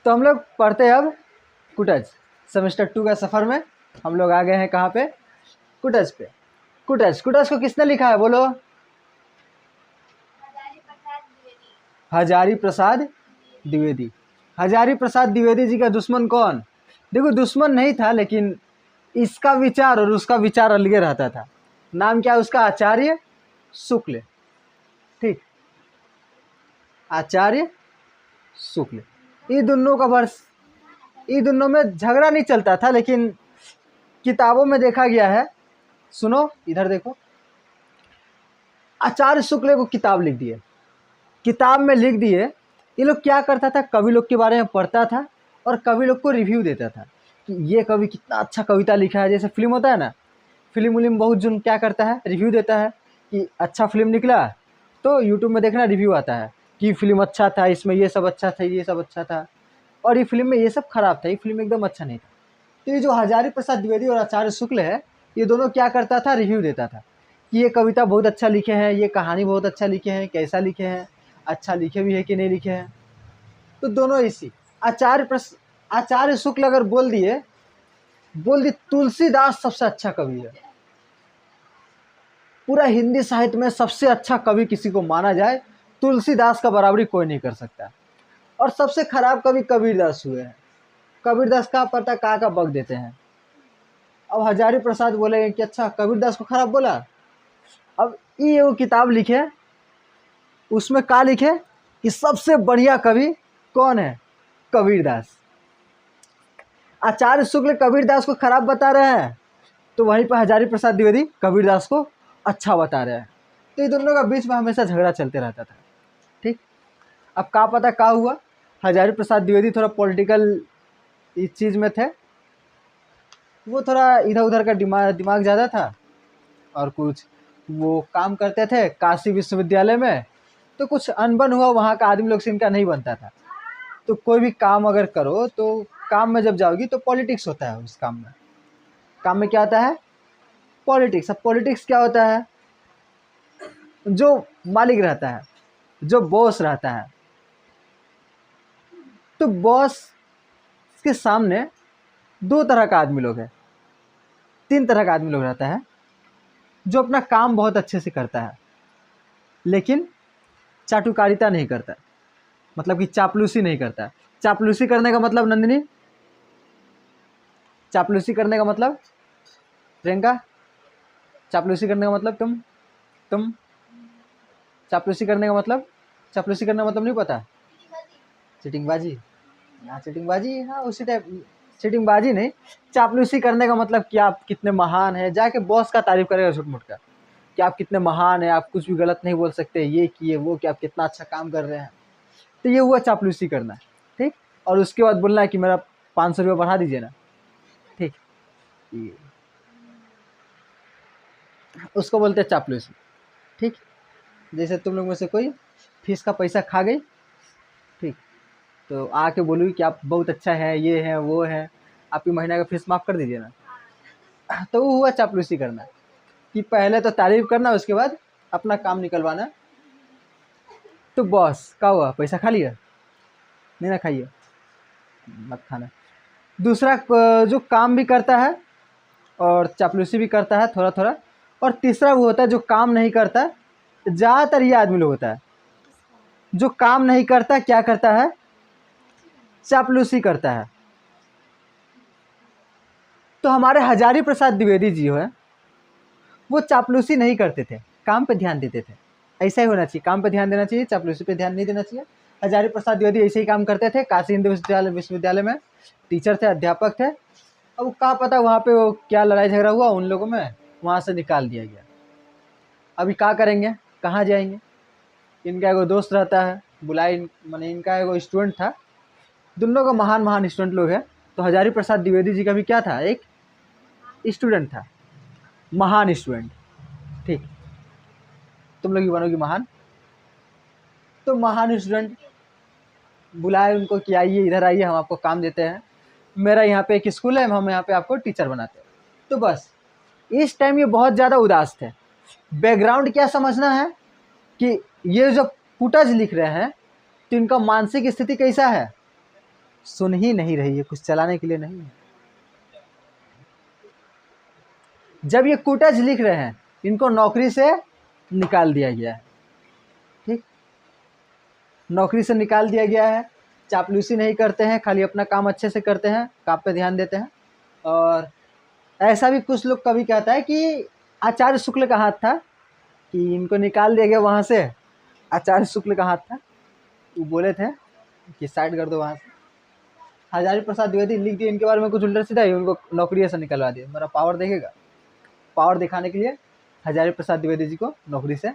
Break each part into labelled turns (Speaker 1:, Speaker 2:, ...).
Speaker 1: तो हम लोग पढ़ते हैं अब कुटज। सेमेस्टर 2 का सफ़र में हम लोग आ गए हैं कहाँ पे? कुटज पे। कुटज को किसने लिखा है बोलो? हजारी प्रसाद द्विवेदी। हजारी प्रसाद द्विवेदी जी का दुश्मन कौन? देखो दुश्मन नहीं था, लेकिन इसका विचार और उसका विचार अलग रहता था। नाम क्या है उसका? आचार्य शुक्ल। ठीक, आचार्य शुक्ल। ये दोनों में झगड़ा नहीं चलता था, लेकिन किताबों में देखा गया है। सुनो इधर देखो, आचार्य शुक्ल को किताब लिख दिए। किताब में लिख दिए। ये लोग क्या करता था, कवि लोग के बारे में पढ़ता था और कवि लोग को रिव्यू देता था कि ये कवि कितना अच्छा कविता लिखा है। जैसे फिल्म होता है ना, फिल्म विल्म बहुत जन क्या करता है, रिव्यू देता है कि अच्छा फिल्म निकला, तो यूट्यूब में देखना रिव्यू आता है कि फिल्म अच्छा था, इसमें ये सब अच्छा था, ये सब अच्छा था, और ये फिल्म में ये सब खराब था, ये फिल्म एकदम अच्छा नहीं था। तो ये जो हजारी प्रसाद द्विवेदी और आचार्य शुक्ल है, ये दोनों क्या करता था, रिव्यू देता था कि ये कविता बहुत अच्छा लिखे हैं, ये कहानी बहुत अच्छा लिखे हैं, कैसा लिखे हैं, अच्छा लिखे भी है कि नहीं लिखे हैं। तो दोनों इसी आचार्य शुक्ल अगर बोल दिए तुलसीदास सबसे अच्छा कवि है, पूरा हिंदी साहित्य में सबसे अच्छा कवि किसी को माना जाए, तुलसीदास का बराबरी कोई नहीं कर सकता। और सबसे खराब कवि कबीरदास हुए हैं। कबीरदास का पता का बग देते हैं। अब हजारी प्रसाद बोलेंगे कि अच्छा कबीरदास को खराब बोला। अब ये वो किताब लिखे, उसमें क्या लिखे कि सबसे बढ़िया कवि कौन है? कबीरदास। आचार्य शुक्ल कबीरदास को खराब बता रहे हैं, तो वहीं पर हजारी प्रसाद द्विवेदी कबीरदास को अच्छा बता रहे हैं। तो ये दोनों का बीच में हमेशा झगड़ा चलते रहता था। ठीक, अब का पता क्या हुआ, हजारी प्रसाद द्विवेदी थोड़ा पॉलिटिकल इस चीज़ में थे, वो थोड़ा इधर उधर का दिमाग ज़्यादा था, और कुछ वो काम करते थे काशी विश्वविद्यालय में, तो कुछ अनबन हुआ, वहाँ का आदमी लोग से इनका नहीं बनता था। तो कोई भी काम अगर करो तो काम में जब जाओगी तो पॉलिटिक्स होता है। उस काम में क्या होता है? पॉलिटिक्स। अब पॉलिटिक्स क्या होता है? जो मालिक रहता है, जो बॉस रहता है, तो बॉस के सामने दो तरह का आदमी लोग है, तीन तरह का आदमी लोग रहता है। जो अपना काम बहुत अच्छे से करता है, लेकिन चाटुकारिता नहीं करता, मतलब कि चापलूसी नहीं करता। चापलूसी करने का मतलब नंदिनी, चापलूसी करने का मतलब प्रियंका, चापलूसी करने का मतलब तुम चापलूसी करने का मतलब नहीं पता? चीटिंगबाजी। हाँ चीटिंगबाजी, हाँ उसी टाइप। चीटिंगबाजी नहीं, चापलूसी करने का मतलब कि आप कितने महान हैं, जाके बॉस का तारीफ करेगा झूठ मूठ का कि आप कितने महान हैं, आप कुछ भी गलत नहीं बोल सकते, ये किए वो कि आप कितना अच्छा काम कर रहे हैं। तो ये हुआ चापलूसी करना। ठीक, और उसके बाद बोलना है कि मेरा 500 रुपये बढ़ा दीजिए ना। ठीक, उसको बोलते हैं चापलूसी। ठीक, जैसे तुम लोग में से कोई फीस का पैसा खा गई, ठीक, तो आके बोलूँगी कि आप बहुत अच्छा है, ये है वो है, आपकी महीना का फीस माफ़ कर दीजिए ना। तो वो हुआ चापलूसी करना, कि पहले तो तारीफ करना, उसके बाद अपना काम निकलवाना। तो बॉस का हुआ, पैसा खा लिया? नहीं ना खाइए, मत खाना। दूसरा जो काम भी करता है और चापलूसी भी करता है थोड़ा थोड़ा। और तीसरा वो होता है जो काम नहीं करता। ज़्यादातर ये आदमी लोग होता है जो काम नहीं करता, क्या करता है? चापलूसी करता है। तो हमारे हजारी प्रसाद द्विवेदी जी है, वो चापलूसी नहीं करते थे, काम पे ध्यान देते थे। ऐसा ही होना चाहिए, काम पे ध्यान देना चाहिए, चापलूसी पे ध्यान नहीं देना चाहिए। हजारी प्रसाद द्विवेदी ऐसे ही काम करते थे, काशी हिंदू विश्वविद्यालय में टीचर थे, अध्यापक थे। अब क्या पता वहाँ पे वो क्या लड़ाई झगड़ा हुआ उन लोगों में, वहाँ से निकाल दिया गया। अभी क्या करेंगे, कहाँ जाएंगे? इनका एगो दोस्त रहता है, बुलाई मैंने, इनका एगो स्टूडेंट था, दोनों का महान महान स्टूडेंट लोग हैं। तो हजारी प्रसाद द्विवेदी जी का भी क्या था, एक स्टूडेंट था, महान स्टूडेंट। ठीक, तुम लोग भी बनोगी महान। तो महान स्टूडेंट बुलाए उनको कि आइए, इधर आइए, हम आपको काम देते हैं, मेरा यहाँ पे एक स्कूल है, हम यहाँ पे आपको टीचर बनाते हैं। तो बस इस टाइम ये बहुत ज़्यादा उदास थे। बैकग्राउंड क्या समझना है कि ये जो फुटेज लिख रहे हैं, तो इनका मानसिक स्थिति कैसा है? सुन ही नहीं रही है, कुछ चलाने के लिए नहीं है। जब ये कुटज लिख रहे हैं, इनको नौकरी से निकाल दिया गया है। ठीक, नौकरी से निकाल दिया गया है। चापलूसी नहीं करते हैं, खाली अपना काम अच्छे से करते हैं, काम पे ध्यान देते हैं। और ऐसा भी कुछ लोग कभी कहता है कि आचार्य शुक्ल का हाथ था कि इनको निकाल दिया गया वहाँ से। आचार्य शुक्ल का हाथ था, वो बोले थे कि साइड कर दो वहाँ से। हजारी प्रसाद द्विवेदी लिख दिए इनके बारे में कुछ उल्टा सीधा ही, उनको नौकरी से निकलवा दिया। मेरा पावर देखेगा, पावर दिखाने के लिए हजारी प्रसाद द्विवेदी जी को नौकरी से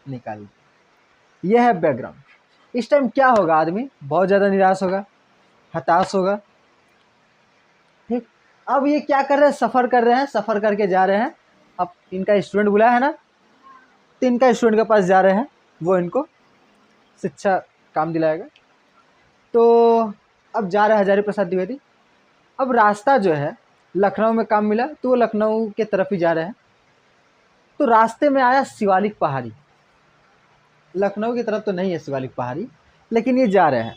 Speaker 1: निकाल दिया। यह है बैकग्राउंड। इस टाइम क्या होगा, आदमी बहुत ज़्यादा निराश होगा, हताश होगा। ठीक, अब ये क्या कर रहे हैं, सफ़र कर रहे हैं, सफ़र करके जा रहे हैं। अब इनका स्टूडेंट बुलाया है ना, तो इनका स्टूडेंट के पास जा रहे हैं, वो इनको शिक्षा काम दिलाएगा। तो अब जा रहे हैं हजारी प्रसाद द्विवेदी। अब रास्ता जो है, लखनऊ में काम मिला तो वो लखनऊ के तरफ ही जा रहे हैं। तो रास्ते में आया शिवालिक पहाड़ी। लखनऊ की तरफ तो नहीं है शिवालिक पहाड़ी, लेकिन ये जा रहे हैं।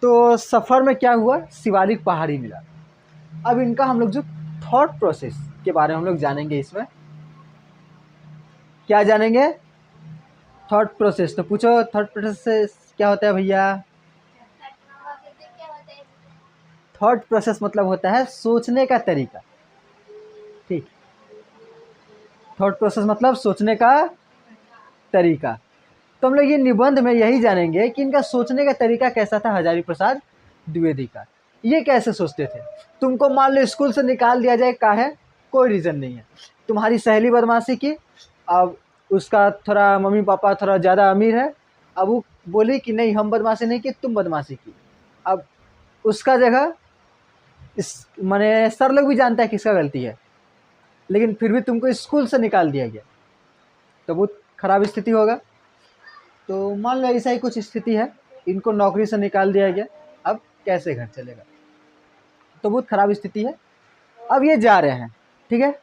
Speaker 1: तो सफ़र में क्या हुआ, शिवालिक पहाड़ी मिला। अब इनका हम लोग जो थॉट प्रोसेस के बारे में हम लोग जानेंगे। इसमें क्या जानेंगे, थॉट प्रोसेस। तो पूछो थॉट प्रोसेस क्या होता है भैया। थॉट प्रोसेस मतलब होता है सोचने का तरीका। ठीक, थॉट प्रोसेस मतलब सोचने का तरीका। तो हम लोग ये निबंध में यही जानेंगे कि इनका सोचने का तरीका कैसा था, हजारी प्रसाद द्विवेदी का। ये कैसे सोचते थे। तुमको मान लो स्कूल से निकाल दिया जाए, का है कोई रीज़न नहीं है। तुम्हारी सहेली बदमाशी की, अब उसका थोड़ा मम्मी पापा थोड़ा ज़्यादा अमीर है, अब वो बोली कि नहीं हम बदमाशी नहीं की, तुम बदमाशी की। अब उसका जगह इस माने सर लोग भी जानता है किसका गलती है, लेकिन फिर भी तुमको स्कूल से निकाल दिया गया, तो बहुत ख़राब स्थिति होगा। तो मान लो ऐसा ही कुछ स्थिति है, इनको नौकरी से निकाल दिया गया, अब कैसे घर चलेगा, तो बहुत ख़राब स्थिति है। अब ये जा रहे हैं, ठीक है,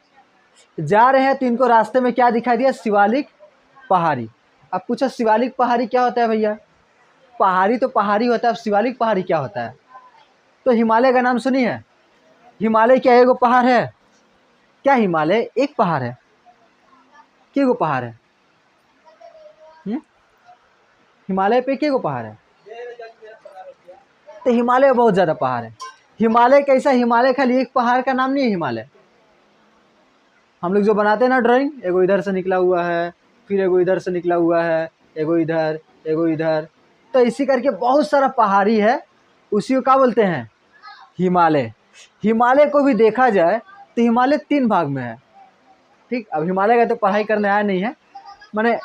Speaker 1: जा रहे हैं तो इनको रास्ते में क्या दिखाई दिया, शिवालिक पहाड़ी। अब पूछो शिवालिक पहाड़ी क्या होता है भैया। पहाड़ी तो पहाड़ी होता है, अब शिवालिक पहाड़ी क्या होता है। तो हिमालय का नाम सुनी है। हिमालय क्या एगो पहाड़ है क्या, हिमालय एक पहाड़ है, के गो पहाड़ है। हिमालय पे के गो पहाड़ है, तो हिमालय बहुत ज़्यादा पहाड़ है। हिमालय कैसा, हिमालय खाली एक पहाड़ का नाम नहीं है हिमालय। हम लोग जो बनाते हैं ना ड्राइंग, एगो इधर से निकला हुआ है, फिर एगो इधर से निकला हुआ है, एगो इधर एगो इधर, तो इसी करके बहुत सारा पहाड़ी है, उसी को क्या बोलते हैं, हिमालय। हिमालय को भी देखा जाए तो हिमालय 3 भाग में है। ठीक, अब हिमालय का तो पढ़ाई करने आया नहीं है, माने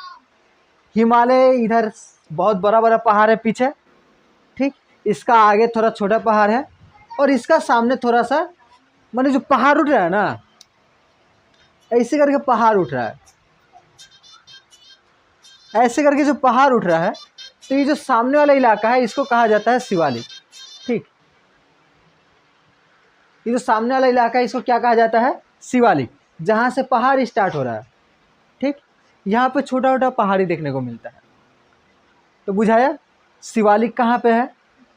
Speaker 1: हिमालय इधर बहुत बड़ा बड़ा पहाड़ है पीछे, ठीक, इसका आगे थोड़ा छोटा पहाड़ है, और इसका सामने थोड़ा सा, माने जो पहाड़ उठ रहा है ना, ऐसे करके पहाड़ उठ रहा है, ऐसे करके जो पहाड़ उठ रहा है, तो ये जो सामने वाला इलाका है इसको कहा जाता है शिवालिक। ठीक, ये जो सामने वाला इलाका है इसको क्या कहा जाता है, शिवालिक, जहाँ से पहाड़ स्टार्ट हो रहा है। ठीक, यहाँ पे छोटा छोटा पहाड़ी देखने को मिलता है। तो बुझाया शिवालिक कहाँ पे है,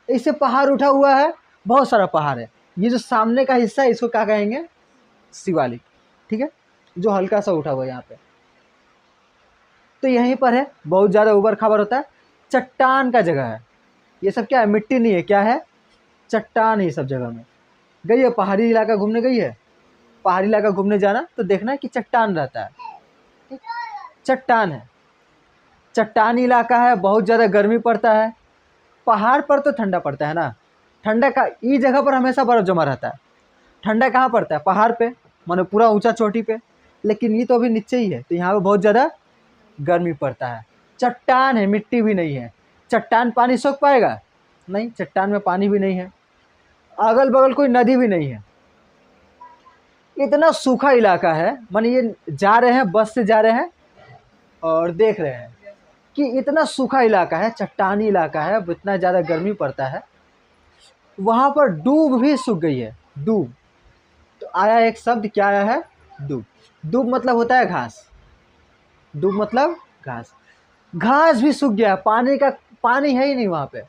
Speaker 1: इससे पहाड़ उठा हुआ है, बहुत सारा पहाड़ है। ये जो सामने का हिस्सा है इसको क्या कहेंगे, शिवालिक। ठीक है, जो हल्का सा उठा हुआ है यहाँ पे, तो यहीं पर है, बहुत ज़्यादा उबड़ खाबड़ होता है, चट्टान का जगह है। ये सब क्या है, मिट्टी नहीं है, क्या है, चट्टान है। सब जगह में गई है, पहाड़ी इलाका घूमने गई है, पहाड़ी इलाका घूमने जाना तो देखना कि चट्टान रहता है, चट्टान है, चट्टानी इलाका है, बहुत ज़्यादा गर्मी पड़ता है। पहाड़ पर तो ठंडा पड़ता है ना, ठंडा का इस जगह पर हमेशा बर्फ़ जमा रहता है। ठंडा कहाँ पड़ता है, पहाड़ पे, मानो पूरा ऊंचा चोटी पे, लेकिन ये तो अभी नीचे ही है, तो यहाँ पे बहुत ज़्यादा गर्मी पड़ता है। चट्टान है, मिट्टी भी नहीं है। चट्टान पानी सोख पाएगा, नहीं, चट्टान में पानी भी नहीं है, अगल बगल कोई नदी भी नहीं है, इतना सूखा इलाका है। माने ये जा रहे हैं, बस से जा रहे हैं और देख रहे हैं कि इतना सूखा इलाका है, चट्टानी इलाका है, इतना ज़्यादा गर्मी पड़ता है। वहाँ पर दूब भी सूख गई है, दूब। तो आया एक शब्द, क्या आया है, दूब। दूब मतलब होता है घास, दूब मतलब घास। घास भी सूख गया है, पानी का पानी है ही नहीं वहाँ पे,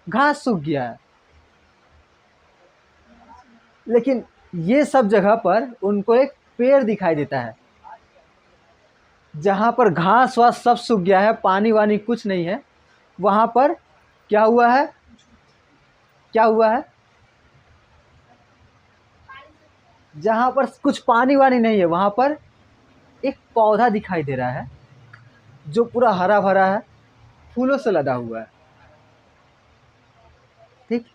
Speaker 1: घास सूख गया है। लेकिन ये सब जगह पर उनको एक पेड़ दिखाई देता है, जहाँ पर घास वास सब सूख गया है, पानी वानी कुछ नहीं है, वहाँ पर क्या हुआ है, क्या हुआ है, जहाँ पर कुछ पानी वानी नहीं है वहाँ पर एक पौधा दिखाई दे रहा है जो पूरा हरा भरा है, फूलों से लदा हुआ है। ठीक,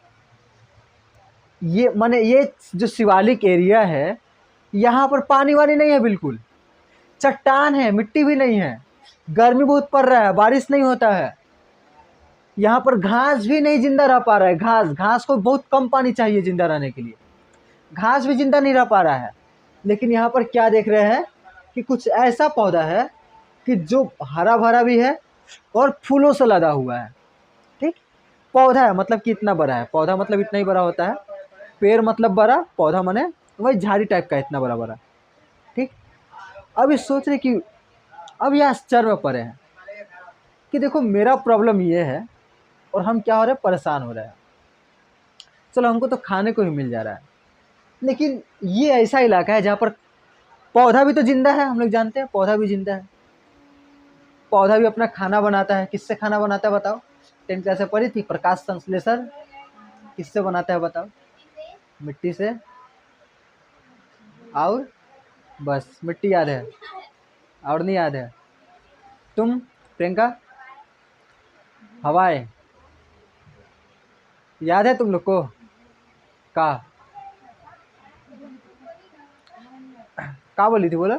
Speaker 1: ये माने ये जो शिवालिक एरिया है, यहाँ पर पानी वानी नहीं है, बिल्कुल चट्टान है, मिट्टी भी नहीं है, गर्मी बहुत पड़ रहा है, बारिश नहीं होता है, यहाँ पर घास भी नहीं जिंदा रह पा रहा है। घास घास को बहुत कम पानी चाहिए जिंदा रहने के लिए, घास भी जिंदा नहीं रह पा रहा है। लेकिन यहाँ पर क्या देख रहे हैं कि कुछ ऐसा पौधा है कि जो हरा भरा भी है और फूलों से लदा हुआ है। ठीक, पौधा है मतलब कि इतना बड़ा है, पौधा मतलब इतना ही बड़ा होता है, पेड़ मतलब बड़ा, पौधा माने वही झाड़ी टाइप का इतना बड़ा बड़ा। ठीक, अब ये सोच रहे कि अब ये आश्चर्य में पड़े हैं कि देखो मेरा प्रॉब्लम ये है और हम क्या हो रहे हैं, परेशान हो रहे हैं। चलो हमको तो खाने को ही मिल जा रहा है, लेकिन ये ऐसा इलाका है जहाँ पर पौधा भी तो जिंदा है, हम लोग जानते हैं पौधा भी जिंदा है, पौधा भी अपना खाना बनाता है। किससे खाना बनाता है बताओ, 10th क्लास में पढ़ी थी, प्रकाश संश्लेषण किससे बनाता है बताओ, मिट्टी से। और बस मिट्टी याद है और नहीं याद है? तुम प्रियंका, हवाएं याद है तुम लोग को? का बोली थी बोलो?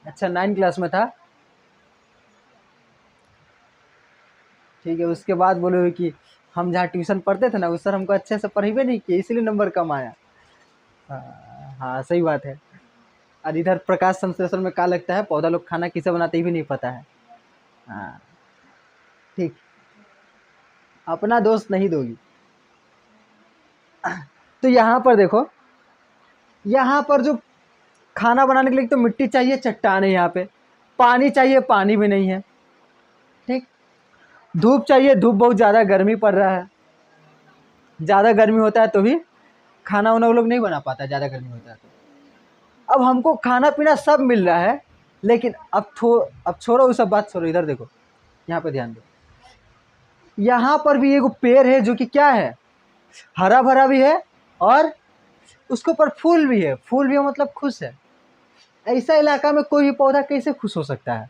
Speaker 1: अच्छा 9 क्लास में था, ठीक है। उसके बाद बोलो कि हम जहाँ ट्यूशन पढ़ते थे ना, उस सर हमको अच्छे से पढ़ेबे नहीं किए, इसलिए नंबर कम आया। हाँ सही बात है। और इधर प्रकाश संश्लेषण में क्या लगता है, पौधा लोग खाना किसे बनाते ही भी नहीं पता है। हाँ ठीक, अपना दोस्त नहीं दोगी। तो यहाँ पर देखो, यहाँ पर जो खाना बनाने के लिए तो मिट्टी चाहिए, चट्टान है, यहाँ पे पानी चाहिए, पानी भी नहीं है। ठीक, धूप चाहिए, धूप बहुत ज़्यादा गर्मी पड़ रहा है, ज़्यादा गर्मी होता है तो भी खाना वाना वो लोग नहीं बना पाता, ज़्यादा गर्मी होता है तो। अब हमको खाना पीना सब मिल रहा है, लेकिन अब छोड़ो वो सब बात, छोड़ो, इधर देखो, यहाँ पे ध्यान दो। यहाँ पर भी एक पेड़ है जो कि क्या है, हरा भरा भी है और उसके ऊपर फूल भी है, फूल भी है मतलब खुश है। ऐसा इलाका में कोई भी पौधा कैसे खुश हो सकता है?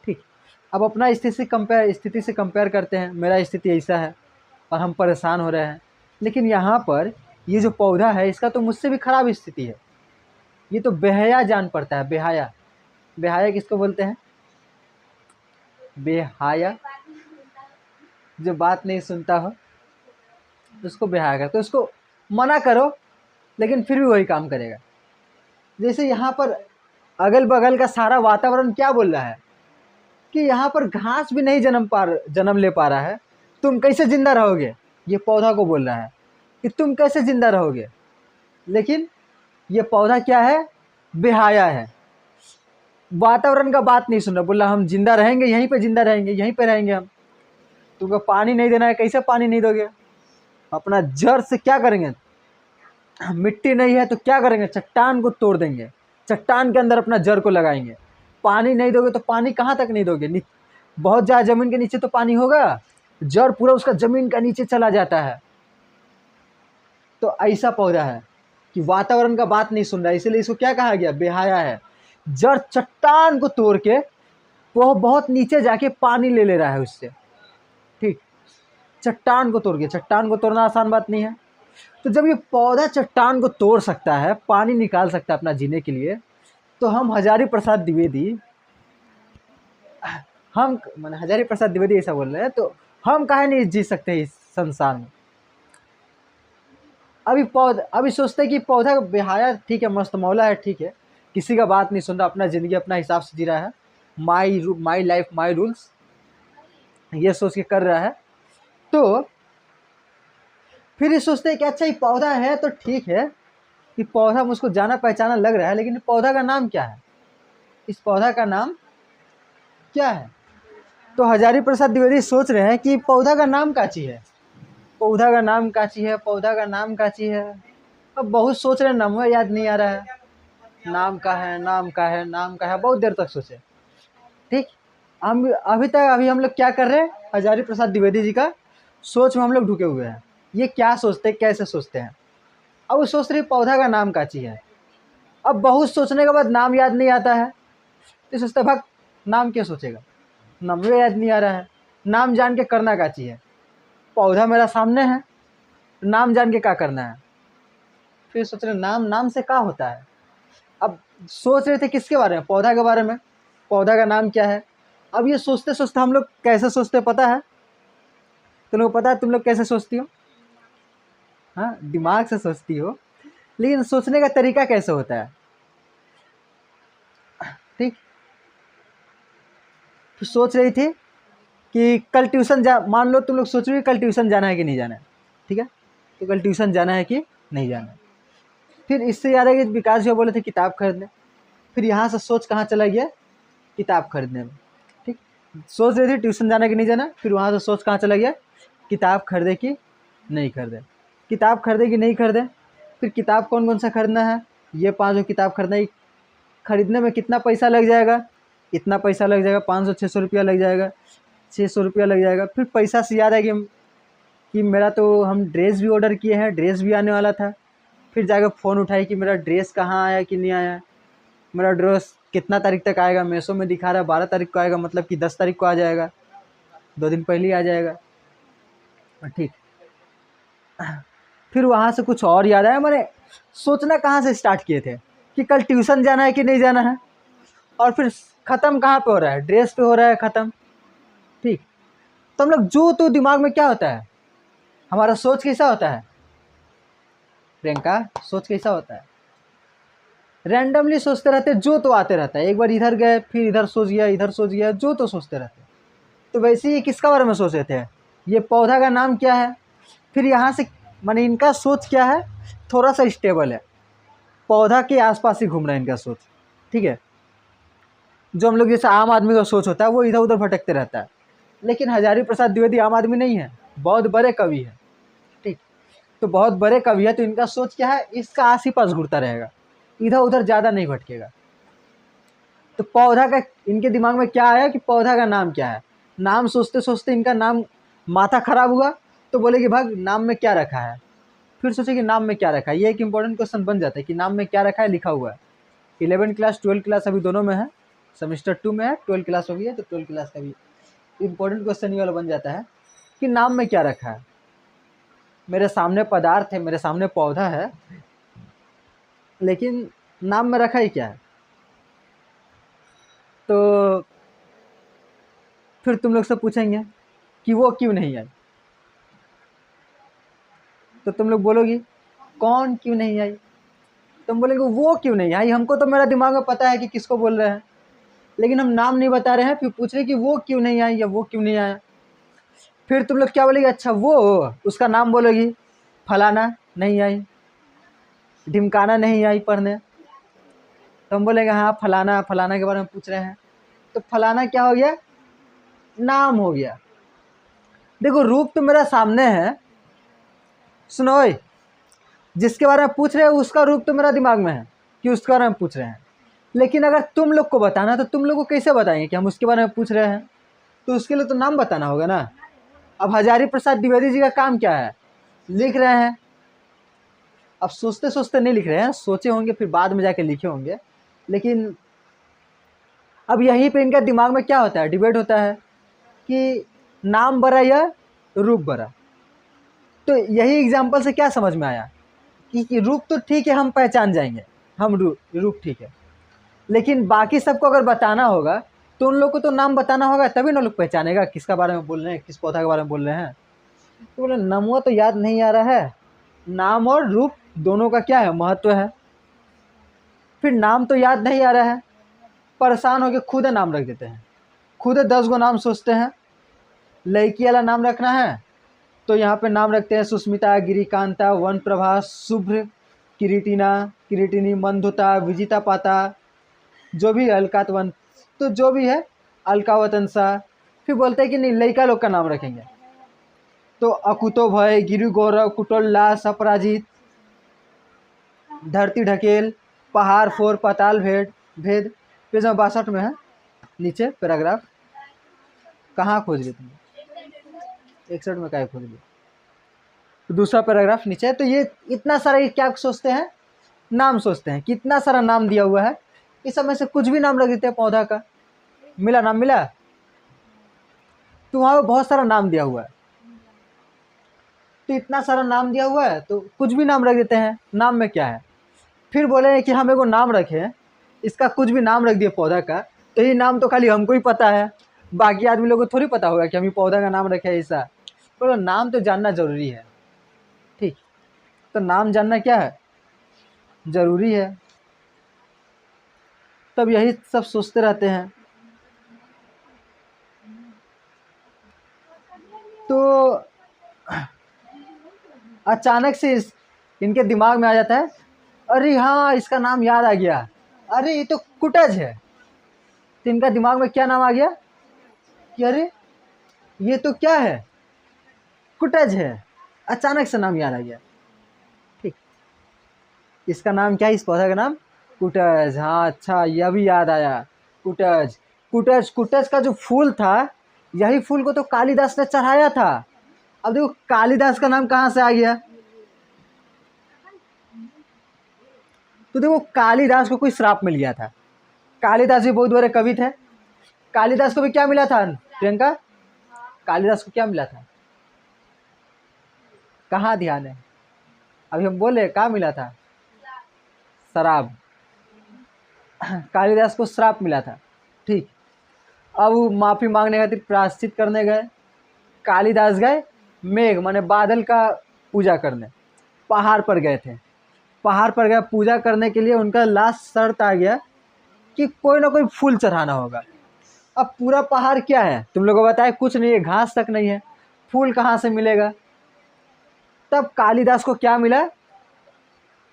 Speaker 1: ठीक, अब अपना स्थिति से कंपेयर करते हैं। मेरा स्थिति ऐसा है और हम परेशान हो रहे हैं, लेकिन यहाँ पर ये जो पौधा है इसका तो मुझसे भी खराब स्थिति है। ये तो बेहया जान पड़ता है, बेहाया। बेहाया किसको बोलते हैं? बेहाया, जो बात नहीं सुनता हो उसको बेहाया करते, तो उसको मना करो लेकिन फिर भी वही काम करेगा। जैसे यहाँ पर अगल बगल का सारा वातावरण क्या बोल रहा है कि यहाँ पर घास भी नहीं जन्म ले पा रहा है, तुम कैसे जिंदा रहोगे? ये पौधा को बोल रहा है कि तुम कैसे जिंदा रहोगे। लेकिन ये पौधा क्या है, बेहाया है, वातावरण का बात नहीं सुन रहा, बोला हम जिंदा रहेंगे, यहीं पे जिंदा रहेंगे, यहीं पे रहेंगे हम। तुमको पानी नहीं देना है, कैसे पानी नहीं दोगे? अपना जड़ से क्या करेंगे? मिट्टी नहीं है तो क्या करेंगे? चट्टान को तोड़ देंगे, चट्टान के अंदर अपना जड़ को लगाएंगे। पानी नहीं दोगे तो पानी कहाँ तक नहीं दोगे? बहुत ज़्यादा ज़मीन के नीचे तो पानी होगा, जड़ पूरा उसका ज़मीन का नीचे चला जाता है। तो ऐसा पौधा है कि वातावरण का बात नहीं सुन रहा है, इसलिए इसको क्या कहा गया? बेहाया है। जड़ चट्टान को तोड़ के वो बहुत नीचे जाके पानी ले रहा है उससे। ठीक, चट्टान को तोड़ के, चट्टान को तोड़ना आसान बात नहीं है। तो जब ये पौधा चट्टान को तोड़ सकता है, पानी निकाल सकता है अपना जीने के लिए, तो हम हजारी प्रसाद द्विवेदी, हम माने हजारी प्रसाद द्विवेदी ऐसा बोल रहे हैं, तो हम काहे नहीं जी सकते इस संसार में? अभी सोचते हैं कि पौधा बेहाया, ठीक है, मस्त मौला है, ठीक है, किसी का बात नहीं सुन रहा, अपना ज़िंदगी अपना हिसाब से जी रहा है, माई लाइफ माई रूल्स, ये सोच के कर रहा है। तो फिर ये सोचते हैं कि अच्छा ये पौधा है तो ठीक है, कि पौधा मुझको जाना पहचाना लग रहा है, लेकिन पौधा का नाम क्या है? इस पौधा का नाम क्या है? तो हजारी प्रसाद द्विवेदी सोच रहे हैं कि पौधा का नाम क्या चीज़ है? पौधा का नाम काची है, पौधा का नाम काची है। अब बहुत सोच रहे, नाम याद नहीं आ रहा है। नाम का है, नाम का है, नाम का है, बहुत देर तक सोचे। ठीक, हम अभी हम लोग क्या कर रहे हैं, हजारी प्रसाद द्विवेदी जी का सोच में हम लोग ढुके हुए हैं। ये क्या सोचते हैं, कैसे सोचते हैं। अब वो सोच रही पौधा का नाम काची है। अब बहुत सोचने के बाद नाम याद नहीं आता है, तो सोचते भाग नाम क्या सोचेगा, नाम याद नहीं आ रहा है। नाम जान के करना काची है, पौधा मेरा सामने है, नाम जान के क्या करना है। फिर सोच रहे नाम, नाम से क्या होता है। अब सोच रहे थे किसके बारे में, पौधा के बारे में, पौधा का नाम क्या है। अब ये सोचते सोचते हम लोग कैसे सोचते पता है, तुम लोग पता है तुम लोग कैसे सोचती हो। हाँ, दिमाग से सोचती हो, लेकिन सोचने का तरीका कैसे होता है। ठीक, तो सोच रही थी कि कल ट्यूशन जा, मान लो तुम लोग सोच रहे हो कल ट्यूशन जाना है कि नहीं जाना है। ठीक है, तो कल ट्यूशन जाना है कि नहीं जाना है। फिर इससे याद है कि विकास जो बोले थे किताब खरीदने, फिर यहाँ से सोच कहाँ चला गया, किताब खरीदने में। ठीक, सोच रही थी ट्यूशन जाना कि नहीं जाना, फिर वहाँ से सोच कहाँ चला गया, किताब खरीदे कि नहीं खरीदे, किताब खरीदे कि नहीं खरीदे। फिर किताब कौन कौन सा खरीदना है, ये 5 किताब खरीदना है। खरीदने में कितना पैसा लग जाएगा, इतना पैसा लग जाएगा, 500-600 रुपया लग जाएगा, 600 रुपया लग जाएगा। फिर पैसा से याद है कि मेरा तो हम ड्रेस भी ऑर्डर किए हैं, ड्रेस भी आने वाला था। फिर जाकर फ़ोन उठाई कि मेरा ड्रेस कहाँ आया कि नहीं आया, मेरा ड्रेस कितना तारीख तक आएगा। मेसो में दिखा रहा है 12 तारीख को आएगा, मतलब कि 10 तारीख को आ जाएगा, 2 दिन पहले ही आ जाएगा। ठीक, फिर वहाँ से कुछ और याद आया, मैंने सोचना कहाँ से स्टार्ट किए थे कि कल ट्यूशन जाना है कि नहीं जाना है, और फिर ख़त्म कहाँ पे हो रहा है, ड्रेस पे हो रहा है ख़त्म। ठीक, तो हम लोग जो तो दिमाग में क्या होता है, हमारा सोच कैसा होता है प्रियंका, सोच कैसा होता है, रैंडमली सोचते रहते, जो तो आते रहता है। एक बार इधर गए, फिर इधर सोच गया, इधर सोच गया, जो तो सोचते रहते। तो वैसे ही किसका बारे में सोच रहे थे, ये पौधा का नाम क्या है। फिर यहाँ से माने इनका सोच क्या है, थोड़ा सा स्टेबल है, पौधा के आसपास ही घूम रहा है इनका सोच। ठीक है, जो हम लोग जैसे आम आदमी का सोच होता है वो इधर उधर भटकते रहता है। लेकिन हजारी प्रसाद द्विवेदी आम आदमी नहीं है, बहुत बड़े कवि है। ठीक, तो बहुत बड़े कवि है, तो इनका सोच क्या है, इसका आस ही पास घूरता रहेगा, इधर उधर ज़्यादा नहीं भटकेगा। तो पौधा का इनके दिमाग में क्या आया कि पौधा का नाम क्या है। नाम सोचते सोचते इनका नाम माथा खराब हुआ, तो बोले कि भाग नाम में क्या रखा है। फिर सोचे कि नाम में क्या रखा है, ये एक इंपॉर्टेंट क्वेश्चन बन जाता है कि नाम में क्या रखा है, लिखा हुआ है। 11 क्लास 12 क्लास अभी दोनों में है, सेमेस्टर 2 में है, 12 क्लास हो गई है, तो 12 क्लास का भी इंपॉर्टेंट क्वेश्चन ये वाला बन जाता है कि नाम में क्या रखा है। मेरे सामने पदार्थ है, मेरे सामने पौधा है, लेकिन नाम में रखा ही क्या है। तो फिर तुम लोग से पूछेंगे कि वो क्यों नहीं आई, तो तुम लोग बोलोगी कौन क्यों नहीं आई, तुम बोलेंगे वो क्यों नहीं आई। हमको तो मेरा दिमाग में पता है कि किसको बोल रहे हैं, लेकिन हम नाम नहीं बता रहे हैं। फिर पूछ रहे कि वो क्यों नहीं आई या वो क्यों नहीं आया। फिर तुम लोग क्या बोलेगी, अच्छा वो, उसका नाम बोलोगी, फलाना नहीं आई, ढिमकाना नहीं आई पढ़ने। तो हम बोलेंगे हाँ फलाना, फलाना के बारे में पूछ रहे हैं। तो फलाना क्या हो गया, नाम हो गया। देखो रूप तो मेरा सामने है, सुनो ओए, जिसके बारे में पूछ रहे हो उसका रूप तो मेरा दिमाग में है कि उसके बारे में पूछ रहे हैं। लेकिन अगर तुम लोग को बताना तो तुम लोग को कैसे बताएंगे कि हम उसके बारे में पूछ रहे हैं, तो उसके लिए तो नाम बताना होगा ना। अब हजारी प्रसाद द्विवेदी जी का काम क्या है, लिख रहे हैं। अब सोचते सोचते नहीं लिख रहे हैं, सोचे होंगे फिर बाद में जाके लिखे होंगे। लेकिन अब यहीं पे इनका दिमाग में क्या होता है, डिबेट होता है कि नाम बड़ा या रूप बड़ा। तो यही एग्जाम्पल से क्या समझ में आया कि रूप तो ठीक है, हम पहचान जाएंगे, हम रूप ठीक है, लेकिन बाकी सबको अगर बताना होगा तो उन लोग को तो नाम बताना होगा, तभी ना लोग पहचानेगा किसका बारे में बोल रहे हैं, किस पौधा के बारे में बोल रहे हैं। तो बोले नमवा तो याद नहीं आ रहा है, नाम और रूप दोनों का क्या है, महत्व है। फिर नाम तो याद नहीं आ रहा है, परेशान होकर खुद नाम रख देते हैं, खुद 10 गो नाम सोचते हैं। लड़की वाला नाम रखना है तो यहाँ पे नाम रखते हैं सुस्मिता, गिरिकांता, वन प्रभा, शुभ्र, किरीटिना, किरीटिनी, मंधुता, विजिता पाता, जो भी अलकातवन, तो जो भी है अलकावतंसा। फिर बोलते हैं कि नहीं लड़का लोग का नाम रखेंगे। तो अकुतो भय, गिरु गौरव, कुटोल्लास, अपराजित, धरती ढकेल, पहाड़ फोर, पाताल भेद भेद। पेज नंबर 62 में है, नीचे पैराग्राफ। कहाँ खोज लिए तुमने? 61 में क्या खोज लिए? तो दूसरा पैराग्राफ नीचे है। तो ये इतना सारा, ये क्या सोचते हैं? नाम सोचते हैं। कितना सारा नाम दिया हुआ है, इस समय से कुछ भी नाम रख देते हैं पौधा का। मिला नाम, मिला? तो वहाँ पे बहुत सारा नाम दिया हुआ है, तो इतना सारा नाम दिया हुआ है तो कुछ भी नाम रख देते हैं। नाम में क्या है? फिर बोले कि हम एगो नाम रखे, इसका कुछ भी नाम रख दिए पौधा का, तो ये नाम तो खाली हमको ही पता है, बाकी आदमी लोगों को थोड़ी पता होगा कि हम ये पौधा का नाम रखे है ऐसा। बोलो नाम तो जानना जरूरी है। ठीक, तो नाम जानना क्या है? जरूरी है। तब यही सब सोचते रहते हैं। तो अचानक से इनके दिमाग में आ जाता है, अरे हाँ इसका नाम याद आ गया, अरे ये तो कुटज है। तो इनका दिमाग में क्या नाम आ गया कि अरे ये तो क्या है? कुटज है। अचानक से नाम याद आ गया। ठीक, इसका नाम क्या है? इस पौधा का नाम कुटज। हाँ अच्छा, यह भी याद आया। कुटज, कुटज, कुटज का जो फूल था, यही फूल को तो कालिदास ने चढ़ाया था। अब देखो कालिदास का नाम कहाँ से आ गया? तो देखो कालिदास को कोई श्राप मिल गया था। कालिदास भी बहुत बड़े कवि थे। कालिदास को भी क्या मिला था प्रियंका? कालिदास को क्या मिला था? कहाँ ध्यान है? अभी हम बोले क्या मिला था? शराब। कालिदास को श्राप मिला था। ठीक, अब वो माफ़ी मांगने खातिर प्रायश्चित करने गए। कालिदास गए मेघ माने बादल का पूजा करने, पहाड़ पर गए थे। पहाड़ पर गए पूजा करने के लिए, उनका लास्ट शर्त आ गया कि कोई ना कोई फूल चढ़ाना होगा। अब पूरा पहाड़ क्या है तुम लोगों को बताए? कुछ नहीं है, घास तक नहीं है, फूल कहाँ से मिलेगा? तब कालिदास को क्या मिला?